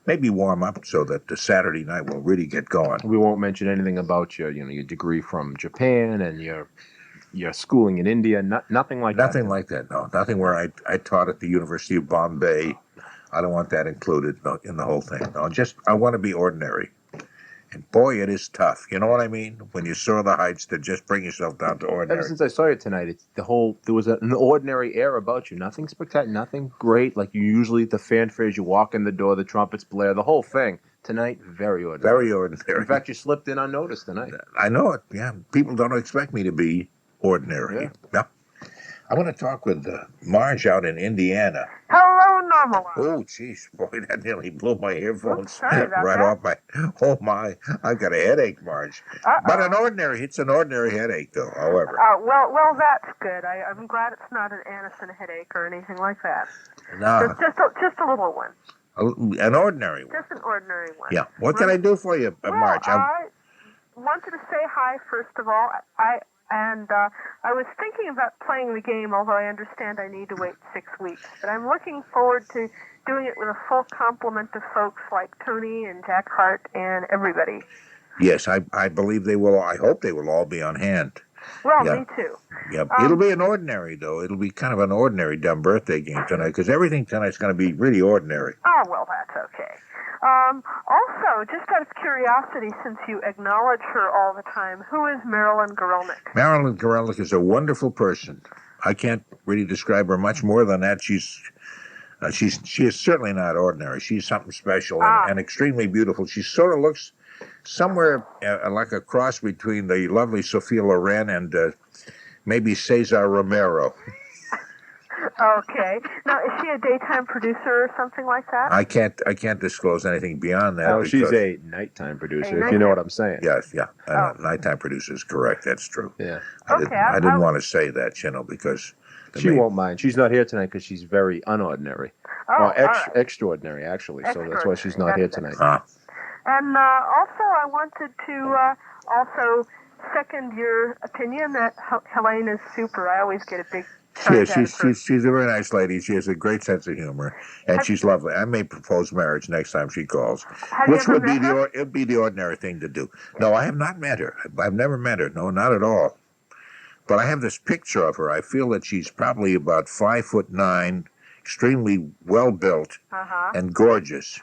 Maybe warm up so that the Saturday night will really get going. We won't mention anything about your degree from Japan and your schooling in India. Nothing like that. Nothing like that, no. Nothing where I taught at the University of Bombay. I don't want that included in the whole thing. No, I want to be ordinary. And boy, it is tough. You know what I mean? When you soar the heights, to just bring yourself down to ordinary. Ever since I saw you tonight, there was an ordinary air about you. Nothing spectacular, nothing great. Like you usually, the fanfares, you walk in the door, the trumpets blare, the whole thing. Tonight, very ordinary. Very ordinary. In fact, you slipped in unnoticed tonight. I know it, yeah. People don't expect me to be ordinary. Yeah. I want to talk with Marge out in Indiana. Hello, Normal. Oh, jeez, boy, that nearly blew my earphones sorry about right that. off my. Oh my, I've got a headache, Marge. But it's an ordinary headache, though. However, Well, that's good. I'm glad it's not an Anacin headache or anything like that. no, Just a little one. an ordinary one. Just an ordinary one. Yeah. What can I do for you, Marge? I wanted to say hi, first of all. I was thinking about playing the game, although I understand I need to wait 6 weeks. But I'm looking forward to doing it with a full complement of folks like Tony and Jack Hart and everybody. Yes, I believe they will. I hope they will all be on hand. Well, Yeah. me too. Yeah, it'll be an ordinary, though. It'll be kind of an ordinary dumb birthday game tonight, because everything tonight's going to be really ordinary. Oh, well, that's okay. Also, just out of curiosity, since you acknowledge her all the time, who is Marilyn Gorelick? Marilyn Gorelick is a wonderful person. I can't really describe her much more than that. She is certainly not ordinary. She's something special and extremely beautiful. She sort of looks somewhere like a cross between the lovely Sophia Loren and maybe Cesar Romero. Okay. Now, is she a daytime producer or something like that? I can't disclose anything beyond that. Oh, she's because- a nighttime producer, if you know what I'm saying. Yes, yeah. Nighttime producer is correct. That's true. Yeah. I didn't want to say that, because She won't mind. She's not here tonight because she's very unordinary. Oh, extraordinary, actually. So that's why she's not here tonight. And also, I wanted to also second your opinion that Helene is super. I always get a big... She's a very nice lady. She has a great sense of humor, and she's lovely. I may propose marriage next time she calls, which would be it'd be the ordinary thing to do. No, I have not met her. I've never met her. No, not at all. But I have this picture of her. I feel that she's probably about 5'9", extremely well built, and gorgeous,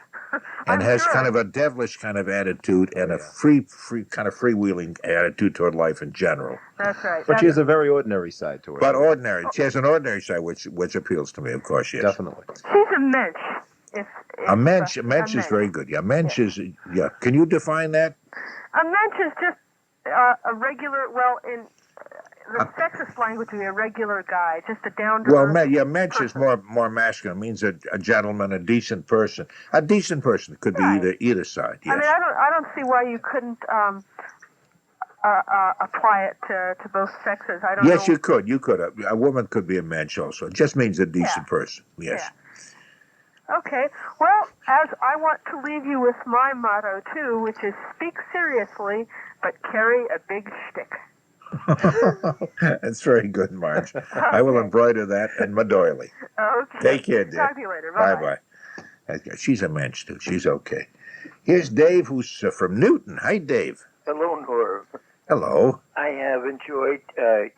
and has kind of a devilish kind of attitude and a free kind of freewheeling attitude toward life in general. That's right. But she has a very ordinary side to her. But ordinary. She has an ordinary side, which appeals to me, of course, yes. Definitely. She's a mensch. A mensch is very good. Yeah, mensch is, yeah. Can you define that? A mensch is just a regular, well, in the sexist language would be a regular guy, just a down-to-earth mensch is more masculine. It means a gentleman, a decent person. A decent person could be either side, yes. I mean, I don't see why you couldn't apply it to both sexes. I don't know. Yes, you could. You could. A woman could be a mensch also. It just means a decent person, yes. Yeah. Okay. Well, as I want to leave you with my motto, too, which is speak seriously, but carry a big shtick. That's very good, Marge. I will embroider that in my doily. Okay. Take care, dear. Talk to you later. Bye-bye. Bye-bye. She's a mensch, too. She's okay. Here's Dave, who's from Newton. Hi, Dave. Hello, Norm. Hello. I have enjoyed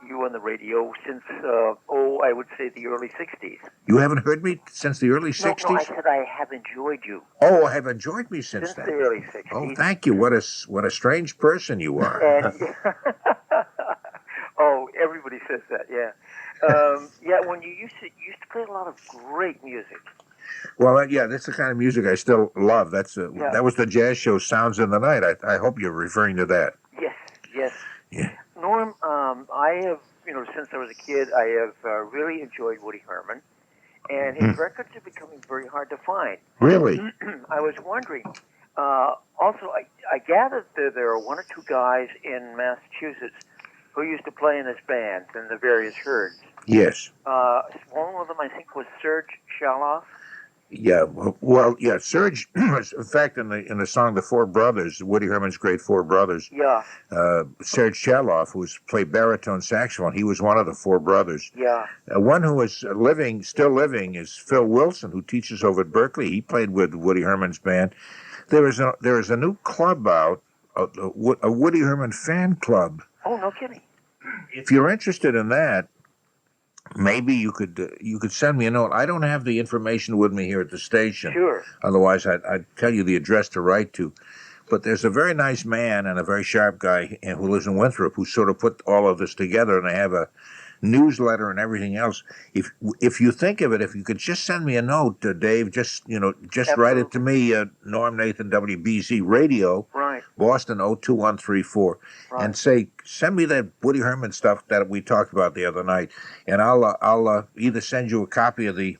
you on the radio since, I would say the early 60s. You haven't heard me since the early 60s? No, I said I have enjoyed you. Oh, I have enjoyed me since Since then. the early 60s. Oh, thank you. What a strange person you are. And, everybody says that, yeah. When you used to play a lot of great music. Well, yeah, that's the kind of music I still love. That was the jazz show Sounds in the Night. I hope you're referring to that. Yes. Yeah. Norm, I have, since I was a kid, I have really enjoyed Woody Herman, and his records are becoming very hard to find. Really? I was wondering, also, I gathered that there are one or two guys in Massachusetts who used to play in his band in the various herds. Yes. One of them, I think, was Serge Shaloff. Yeah, well, yeah, Serge, in fact, in the song The Four Brothers, Woody Herman's great Four Brothers, Yeah. Serge Chaloff, who's played baritone saxophone, he was one of the Four Brothers. Yeah. One who is still living, is Phil Wilson, who teaches over at Berkeley. He played with Woody Herman's band. There is a new club out, a Woody Herman fan club. Oh, no kidding. If you're interested in that, maybe you could send me a note. I don't have the information with me here at the station. Sure. Otherwise, I'd tell you the address to write to. But there's a very nice man and a very sharp guy who lives in Winthrop who sort of put all of this together, and they have a newsletter and everything else. If you think of it, if you could just send me a note, Dave, just write it to me, Norm Nathan, WBZ Radio, right, Boston 02134, right, and send me that Woody Herman stuff that we talked about the other night, and I'll either send you a copy of the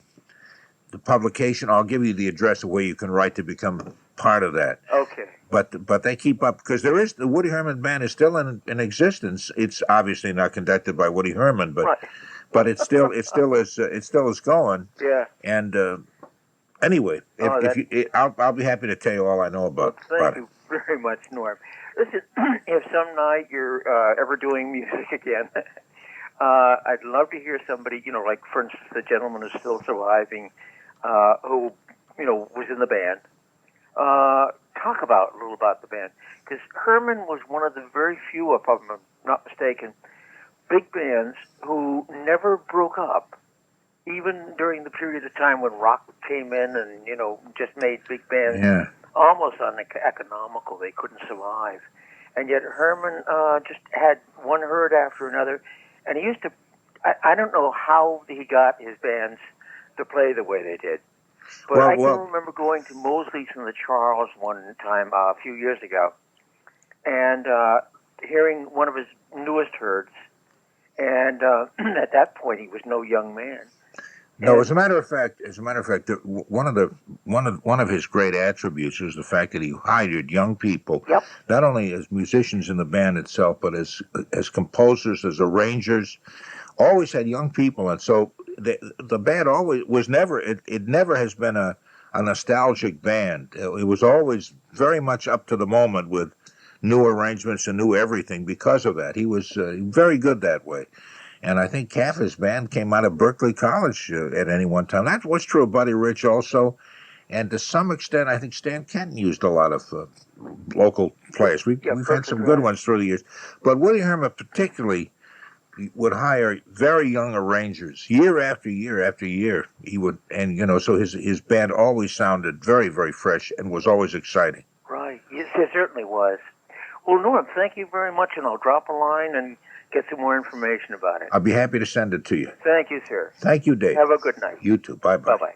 publication, or I'll give you the address of where you can write to become part of that. Okay. But they keep up, because the Woody Herman Band is still in existence. It's obviously not conducted by Woody Herman, but it still is going. Yeah. And anyway, I'll be happy to tell you all I know about Thank it. you very much, Norm. Listen, if some night you're ever doing music again, I'd love to hear somebody, like for instance, the gentleman who's still surviving, who was in the band. Talk a little about the band, because Herman was one of the very few, if I'm not mistaken, big bands who never broke up, even during the period of time when rock came in and just made big bands almost uneconomical. They couldn't survive, and yet Herman just had one herd after another, and he used to. I don't know how he got his bands to play the way they did. But I can remember going to Mosley's in the Charles one time a few years ago, and hearing one of his newest herds. And at that point, he was no young man. No, as a matter of fact, one of his great attributes was the fact that he hired young people, not only as musicians in the band itself, but as composers, as arrangers. Always had young people, and so the band always was never. It never has been a nostalgic band. It was always very much up to the moment with new arrangements and new everything. Because of that, he was very good that way. And I think half his band came out of Berkeley College at any one time. That was true of Buddy Rich also, and to some extent, I think Stan Kenton used a lot of local players. We've had some good ones through the years, but Woody Herman particularly would hire very young arrangers year after year after year. He would, and so his band always sounded very, very fresh and was always exciting. Right, yes, it certainly was. Well, Norm, thank you very much, and I'll drop a line and get some more information about it. I'll be happy to send it to you. Thank you, sir. Thank you, Dave. Have a good night. You too. Bye-bye. Bye-bye.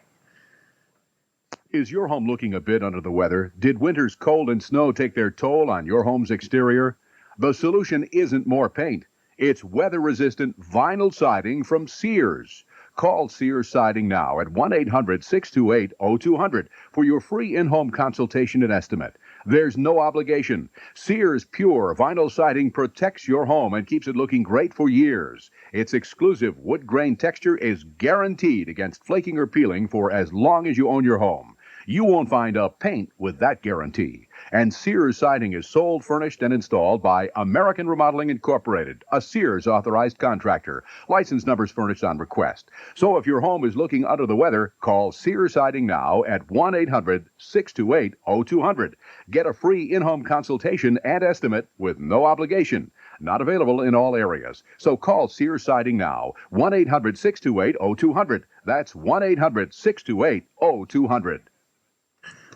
Is your home looking a bit under the weather? Did winter's cold and snow take their toll on your home's exterior? The solution isn't more paint. It's weather-resistant vinyl siding from Sears. Call Sears Siding now at 1-800-628-0200 for your free in-home consultation and estimate. There's no obligation. Sears Pure Vinyl Siding protects your home and keeps it looking great for years. Its exclusive wood grain texture is guaranteed against flaking or peeling for as long as you own your home. You won't find a paint with that guarantee. And Sears Siding is sold, furnished, and installed by American Remodeling Incorporated, a Sears authorized contractor. License numbers furnished on request. So if your home is looking under the weather, call Sears Siding now at 1-800-628-0200. Get a free in-home consultation and estimate with no obligation. Not available in all areas. So call Sears Siding now, 1-800-628-0200. That's 1-800-628-0200.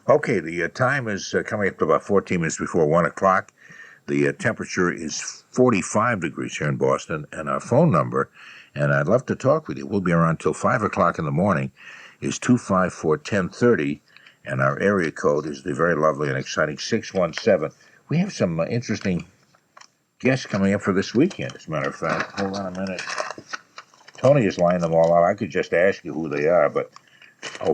Okay, the time is coming up to about 14 minutes before 1 o'clock. The temperature is 45 degrees here in Boston, and our phone number, and I'd love to talk with you, we'll be around till 5 o'clock in the morning, is 254-1030, and our area code is the very lovely and exciting 617. We have some interesting guests coming up for this weekend, as a matter of fact. Hold on a minute. Tony has lined them all out. I could just ask you who they are, but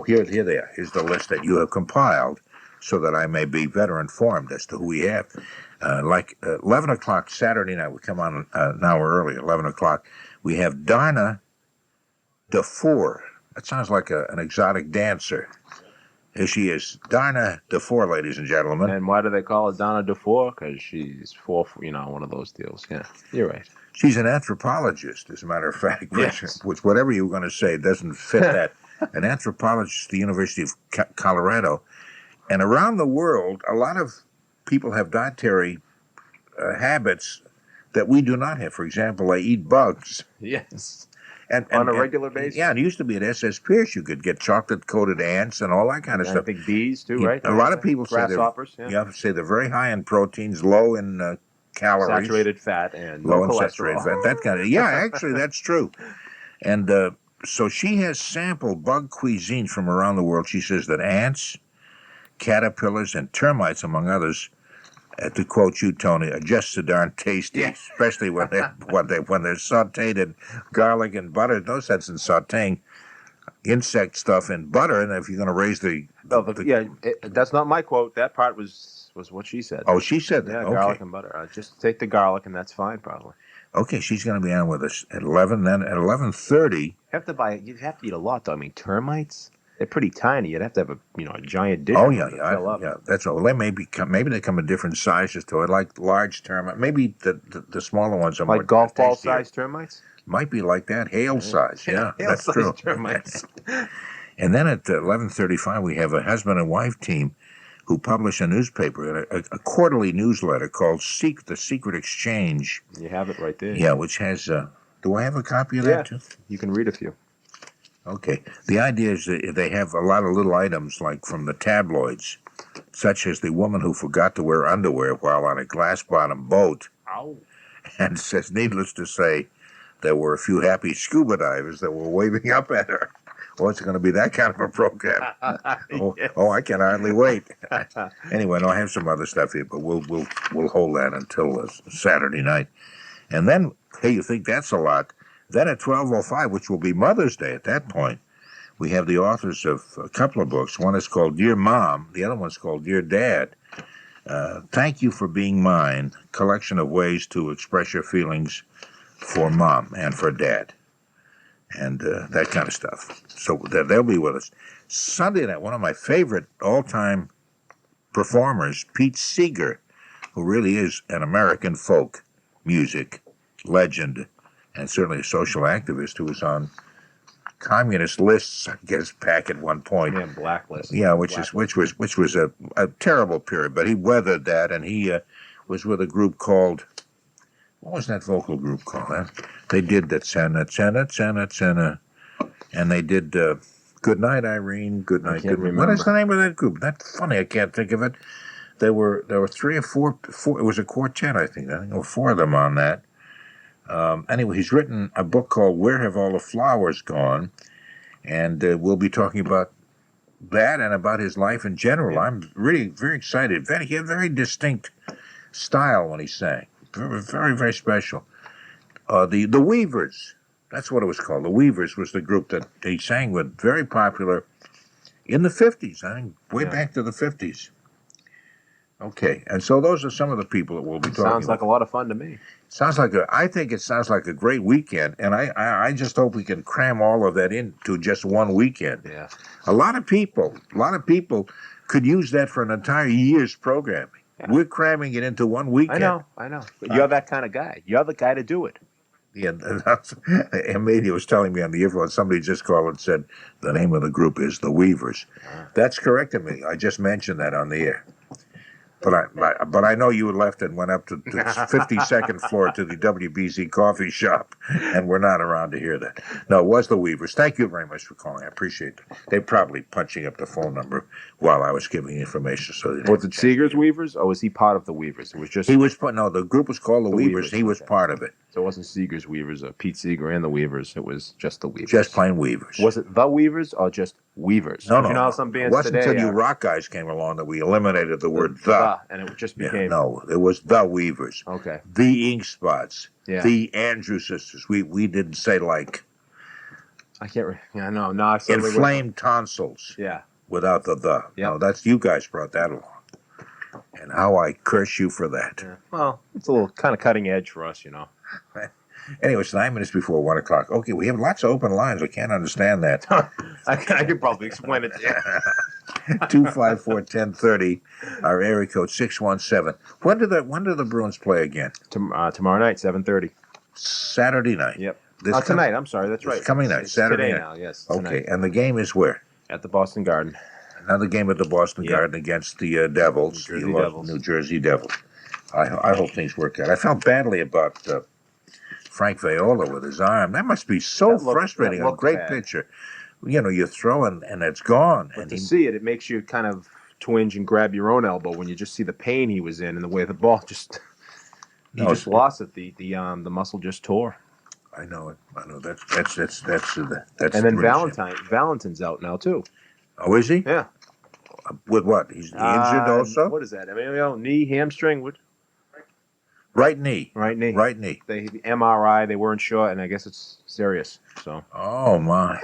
here they are. Here's the list that you have compiled so that I may be better informed as to who we have. 11 o'clock Saturday night, we come on an hour early, 11 o'clock. We have Donna Dufour. That sounds like an exotic dancer. Here she is, Donna Dufour, ladies and gentlemen. And why do they call her Donna Dufour? Because she's one of those deals. Yeah, you're right. She's an anthropologist, as a matter of fact, which whatever you were going to say doesn't fit that. An anthropologist at the University of Colorado. And around the world, a lot of people have dietary habits that we do not have. For example, they eat bugs. Yes. And on a regular basis? Yeah, and it used to be at S.S. Pierce, you could get chocolate-coated ants and all that kind of stuff. I think bees, too, right? A lot of people say they're very high in proteins, low in calories. Saturated fat and low no in cholesterol. saturated fat. That kind of, actually, that's true. And so she has sampled bug cuisine from around the world. She says that ants, caterpillars, and termites, among others, to quote you, Tony, are just so darn tasty, especially when they're sautéed in garlic and butter. No sense in sautéing insect stuff in butter, and if you're going to raise that's not my quote. That part was what she said. Oh, she said that. Yeah, okay. Garlic and butter. Just take the garlic, and that's fine, probably. Okay, she's going to be on with us at 11. Then at 11:30, you have to eat a lot, though. I mean, termites. They're pretty tiny. You'd have to have a giant dish. Oh to fill up. Yeah. That's all. They maybe they come in different sizes to it, like large termites. Maybe the smaller ones are like more golf ball tastier. size termites. Might be like that, hail size. Yeah, that's true. Termites. And then at 11:35, we have a husband and wife team who publish a newspaper, a quarterly newsletter called The Secret Exchange. You have it right there. Yeah, which has. Do I have a copy of that too? You can read a few. Okay. The idea is that they have a lot of little items, like from the tabloids, such as the woman who forgot to wear underwear while on a glass-bottom boat. Ow. And says, needless to say, there were a few happy scuba divers that were waving up at her. Oh, it's going to be that kind of a program. Oh, I can hardly wait. Anyway, I have some other stuff here, but we'll hold that until Saturday night. And then, hey, you think that's a lot? Then at 12:05, which will be Mother's Day at that point, we have the authors of a couple of books. One is called Dear Mom. The other one's called Dear Dad. Thank You for Being Mine, collection of ways to express your feelings for Mom and for Dad. And that kind of stuff. So they'll be with us. Sunday night, one of my favorite all-time performers, Pete Seeger, who really is an American folk music legend and certainly a social activist who was on communist lists, I guess, back at one point. Yeah, blacklist. Yeah, which was a terrible period, but he weathered that, and he was with a group called. What was that vocal group called? They did that Santa, and they did Good Night, Irene, Good Night, Good Night. What is the name of that group? That's funny, I can't think of it. There were 3 or 4, it was a quartet, I think. I think there were 4 of them on that. Anyway, he's written a book called Where Have All the Flowers Gone? And we'll be talking about that and about his life in general. I'm really very excited. He had a very distinct style when he sang. Very, very, very special. The Weavers, that's what it was called. The Weavers was the group that he sang with, very popular in the 50s, I think, way back to the 50s. Okay, and so those are some of the people that we'll be talking about. Sounds like a lot of fun to me. I think it sounds like a great weekend, and I just hope we can cram all of that into just one weekend. Yeah. A lot of people could use that for an entire year's programming. Yeah. We're cramming it into one weekend. I know. But you're that kind of guy. You're the guy to do it. Yeah, Emilio was telling me on the earphone, somebody just called and said the name of the group is the Weavers. That's correct, Emilio. I just mentioned that on the air. But I know you left and went up to the 52nd floor to the WBZ coffee shop, and we're not around to hear that. No, it was the Weavers. Thank you very much for calling. I appreciate it. They're probably punching up the phone number while I was giving information. So was it Sears Weavers, or was he part of the Weavers? It was just the group was called the Weavers. He was part of it. So it wasn't Seeger's Weavers or Pete Seeger and the Weavers. It was just the Weavers. Just plain Weavers. Was it the Weavers or just Weavers? No. You know how some bands it wasn't today, until you rock guys came along that we eliminated the word the. And it just became... Yeah, no, it was the Weavers. Okay. The Ink Spots. Yeah. The Andrew Sisters. We didn't say like... I can't... Yeah, no. Inflamed tonsils. Yeah. Without the. Yeah. No, that's... You guys brought that along. And how I curse you for that. Yeah. Well, it's a little kind of cutting edge for us, you know. Anyway, it's 9 minutes before 1 o'clock. Okay, we have lots of open lines. I can't understand that. I could probably explain it to you. 254-1030, our area code 617. When do the Bruins play again? Tomorrow night, 7:30. Saturday night. Yep. Tonight. I'm sorry, that's right. Coming night, Saturday today night. Now, yes. Okay, Tonight. and the game is where? At the Boston Garden. Another game at the Boston Garden against the Devils, New Jersey Devils. I hope things work out. I felt badly about Frank Viola with his arm. That must be so frustrating. A great pitcher. You know, you throw and it's gone. But to see it makes you kind of twinge and grab your own elbow when you just see the pain he was in and the way the ball just... He just lost it. The muscle just tore. I know it. I know that's and then Valentin's out now too. Oh, is he? Yeah. With what? He's injured also? What is that? Knee, hamstring? What? Right knee. Right knee. Right knee. The MRI, they weren't sure, and I guess it's serious. So. Oh, my.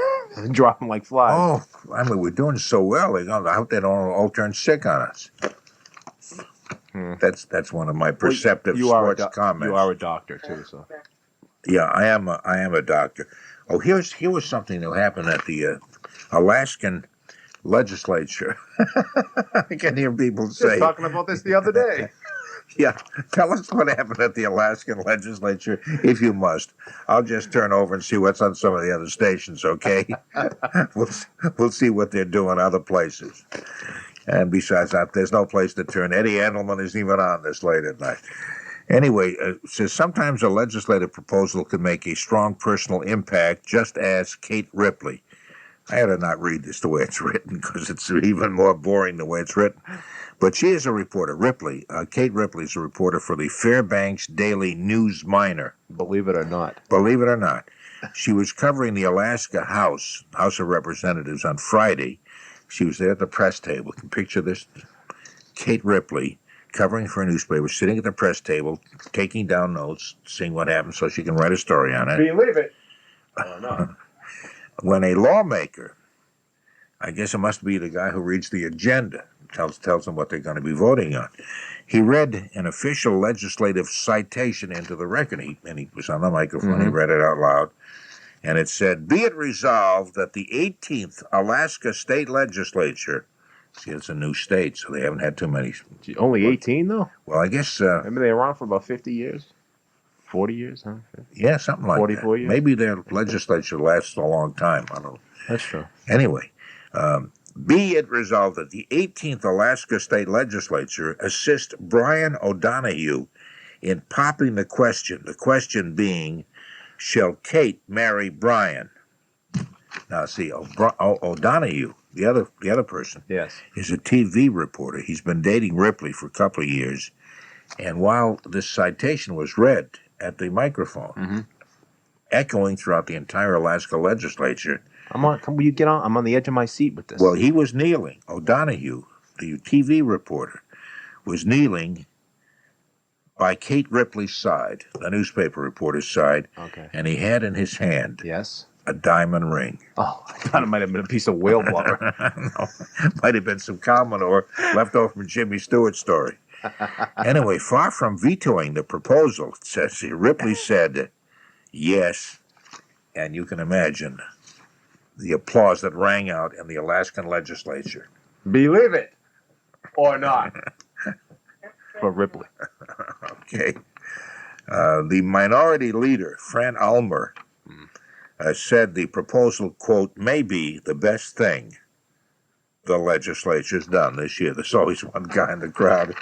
Dropping like flies. Oh, I mean, we're doing so well. I hope they don't all turn sick on us. That's one of my perceptive sports comments. You are a doctor, too, so. Yeah, I am a doctor. Oh, here was something that happened at the Alaskan legislature. I can hear people say... Just talking about this the other day. Yeah, tell us what happened at the Alaskan legislature, if you must. I'll just turn over and see what's on some of the other stations, okay? We'll see what they're doing other places. And besides that, there's no place to turn. Eddie Andelman isn't even on this late at night. Anyway, says sometimes a legislative proposal can make a strong personal impact, just as Kate Ripley. I had to not read this the way it's written because it's even more boring the way it's written. But she is a reporter. Kate Ripley is a reporter for the Fairbanks Daily News Miner. Believe it or not. Believe it or not. She was covering the Alaska House of Representatives on Friday. She was there at the press table. You can picture this. Kate Ripley, covering for a newspaper, sitting at the press table, taking down notes, seeing what happened so she can write a story on it. Believe it or not. When a lawmaker, I guess it must be the guy who reads the agenda, tells them what they're going to be voting on. He read an official legislative citation into the record, and he was on the microphone. He read it out loud, and it said, "Be it resolved that the 18th Alaska State Legislature," see, it's a new state, so they haven't had too many. Only 18, though? Well, I guess... Maybe they were around for about 50 years? 40 years, huh? Yeah, something like 44 that. years? Maybe their legislature lasts a long time. I don't know. That's true. Anyway, be it resolved that the 18th Alaska State Legislature assist Brian O'Donohue in popping the question being, shall Kate marry Brian? Now, see, O'Donohue, the other person, yes, is a TV reporter. He's been dating Ripley for a couple of years, and while this citation was read at the microphone, echoing throughout the entire Alaska legislature, will you get on? I'm on the edge of my seat with this. Well, he was kneeling. O'Donohue, the TV reporter, was kneeling by Kate Ripley's side, the newspaper reporter's side, and he had in his hand a diamond ring. Oh, I thought it might have been a piece of whale blubber. No, might have been some cow manure left over from Jimmy Stewart's story. Anyway, far from vetoing the proposal, says Ripley said yes, and you can imagine the applause that rang out in the Alaskan legislature. Believe it or not. For Ripley. Okay. The minority leader, Fran Ulmer, said the proposal, quote, may be the best thing the legislature's done this year. There's always one guy in the crowd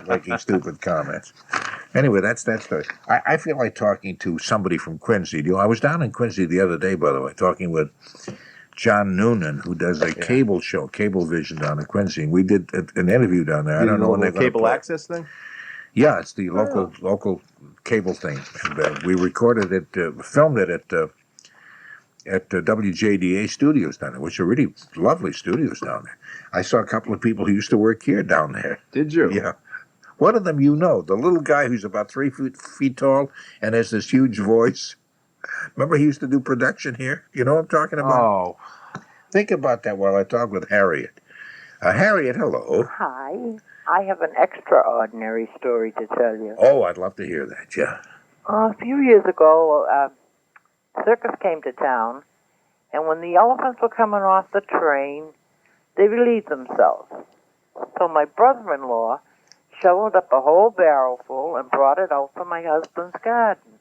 making stupid comments. Anyway, that's that story. I feel like talking to somebody from Quincy. I was down in Quincy the other day, by the way, talking with John Noonan, who does a cable show, Cablevision down in Quincy. And we did an interview down there. I don't know when they're going to cable access thing? Yeah, it's the local cable thing. And, we recorded it, filmed it at WJDA studios down there, which are really lovely studios down there. I saw a couple of people who used to work here down there. Did you? Yeah. One of them, the little guy who's about 3 feet tall and has this huge voice. Remember he used to do production here? You know what I'm talking about? Oh. Think about that while I talk with Harriet. Harriet, hello. Hi. I have an extraordinary story to tell you. Oh, I'd love to hear that, yeah. A few years ago, circus came to town, and when the elephants were coming off the train, they relieved themselves. So my brother-in-law shoveled up a whole barrel full and brought it out for my husband's garden.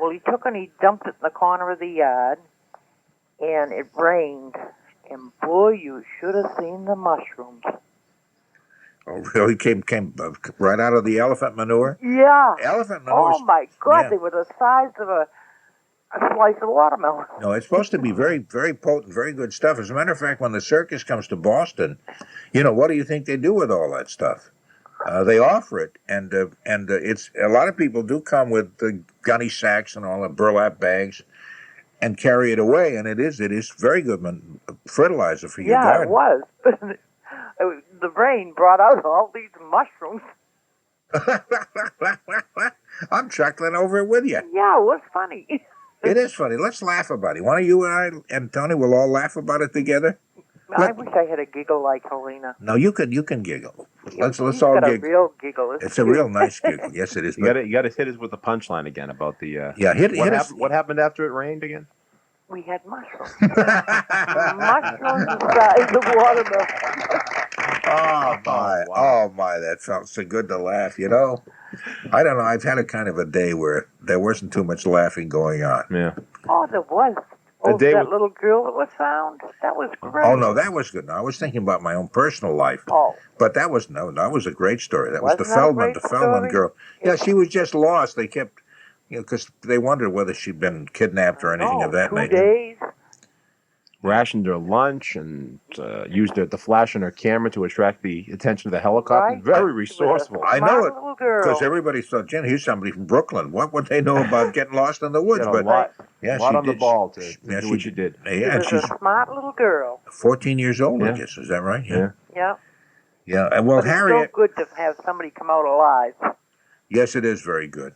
Well, he took and he dumped it in the corner of the yard, and it rained. And boy, you should have seen the mushrooms. Oh, really? Came right out of the elephant manure? Yeah. Elephant manure. Oh, my God. Yeah. They were the size of a slice of watermelon. No, it's supposed to be very, very potent, very good stuff. As a matter of fact, when the circus comes to Boston, what do you think they do with all that stuff? They offer it, and it's a lot of people do come with the gunny sacks and all the burlap bags and carry it away, and it is very good fertilizer for your garden. Yeah, it was. The rain brought out all these mushrooms. I'm chuckling over it with you. Yeah, it was funny. It is funny. Let's laugh about it. Why don't you and I and Tony will all laugh about it together? I wish I had a giggle like Helena. No, you can giggle. Let's She's all got a giggle. real giggle. It's a real nice giggle. Yes, it is. You got to hit us with the punchline again about the. Hit us. What happened after it rained again? We had mushrooms. Mushrooms the size of watermelon. Oh my! That felt so good to laugh. I don't know. I've had a kind of a day where there wasn't too much laughing going on. Yeah. Oh, there was. That little girl that was found. That was great. Oh no, that was good. No, I was thinking about my own personal life. Oh. But that was a great story. That was the Wasn't that a Feldman great story? girl. Yeah, she was just lost. They kept, because they wondered whether she'd been kidnapped or anything of that 2 nature. days. Rationed her lunch and used the flash on her camera to attract the attention of the helicopter. Right. Very resourceful. I know it, Little girl. because everybody thought, Jen, here's somebody from Brooklyn. What would they know about getting lost in the woods? Got a But lot yeah, on she the did. ball to Yeah, do what she did. Yeah, She and was she's a smart little girl. 14 years old, I Yeah. guess. Is that right? Yeah. Yeah. Yeah. And well, But it's Harriet. so good to have somebody come out alive. Yes, it is very good.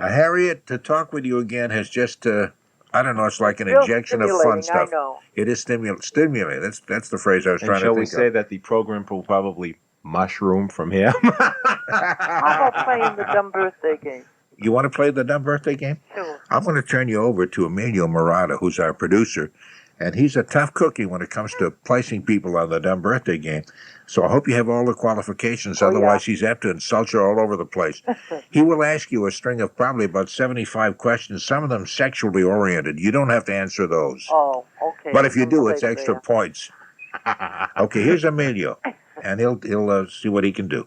Harriet, to talk with you again has just, I don't know, it's like an Real injection of fun stimulating, stuff. I know. It is stimulating. That's the phrase I was And trying shall to we think say of. that the program will probably mushroom from here? How about playing the dumb birthday game? You want to play the dumb birthday game? Sure. I'm going to turn you over to Emilio Marotta, who's our producer, and he's a tough cookie when it comes to placing people on the dumb birthday game. So I hope you have all the qualifications, otherwise he's apt to insult you all over the place. He will ask you a string of probably about 75 questions, some of them sexually oriented. You don't have to answer those. Oh, okay. But if you do, it's Right extra there. points. Okay, here's Emilio, and he'll see what he can do.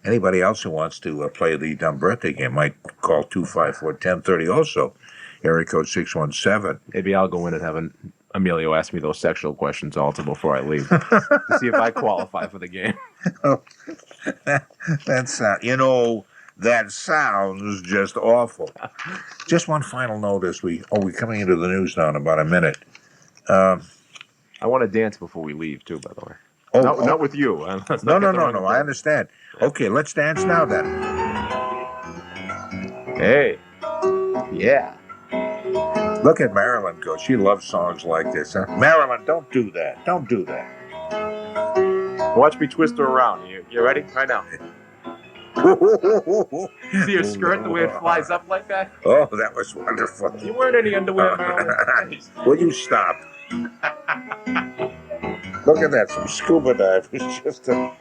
Anybody else who wants to play the dumb birthday game might call 254-1030 also, area code 617. Maybe I'll go in and have Emilio ask me those sexual questions also before I leave to see if I qualify for the game. That sounds just awful. Just one final note as we're coming into the news now in about a minute. I want to dance before we leave too, by the way. Not with you. No. I understand. Okay, let's dance now then. Hey. Yeah. Look at Marilyn go. She loves songs like this. Huh? Marilyn, don't do that. Don't do that. Watch me twist her around. You ready? Right now. See her skirt, the way it flies up like that? Oh, that was wonderful. You weren't any underwear, Marilyn. Will you stop? Look at that, some scuba divers. Just a...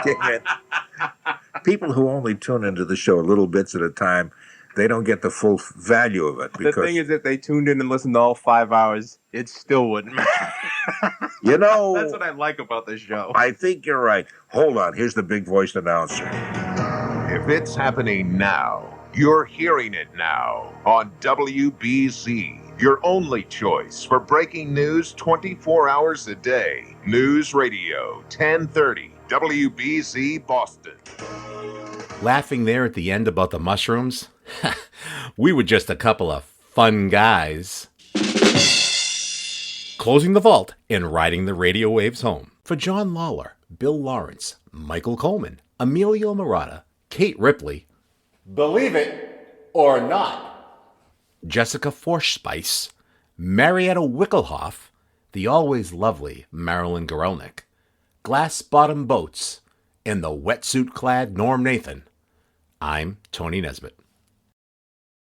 Damn it. People who only tune into the show little bits at a time, they don't get the full value of it. Because The thing is, if they tuned in and listened to all 5 hours, it still wouldn't matter. You know, that's what I like about this show. I think you're right. Hold on, here's the big voiced announcer. If it's happening now, you're hearing it now on WBZ, your only choice for breaking news 24 hours a day. News Radio 1030 WBZ Boston. Laughing there at the end about the mushrooms? We were just a couple of fun guys. Closing the vault and riding the radio waves home. For John Lawler, Bill Lawrence, Michael Coleman, Emilio Marotta, Kate Ripley, believe it or not, Jessica Forspice, Marietta Wickelhoff, the always lovely Marilyn Gorelnik, Glass Bottom Boats, and the wetsuit-clad Norm Nathan. I'm Tony Nesbitt.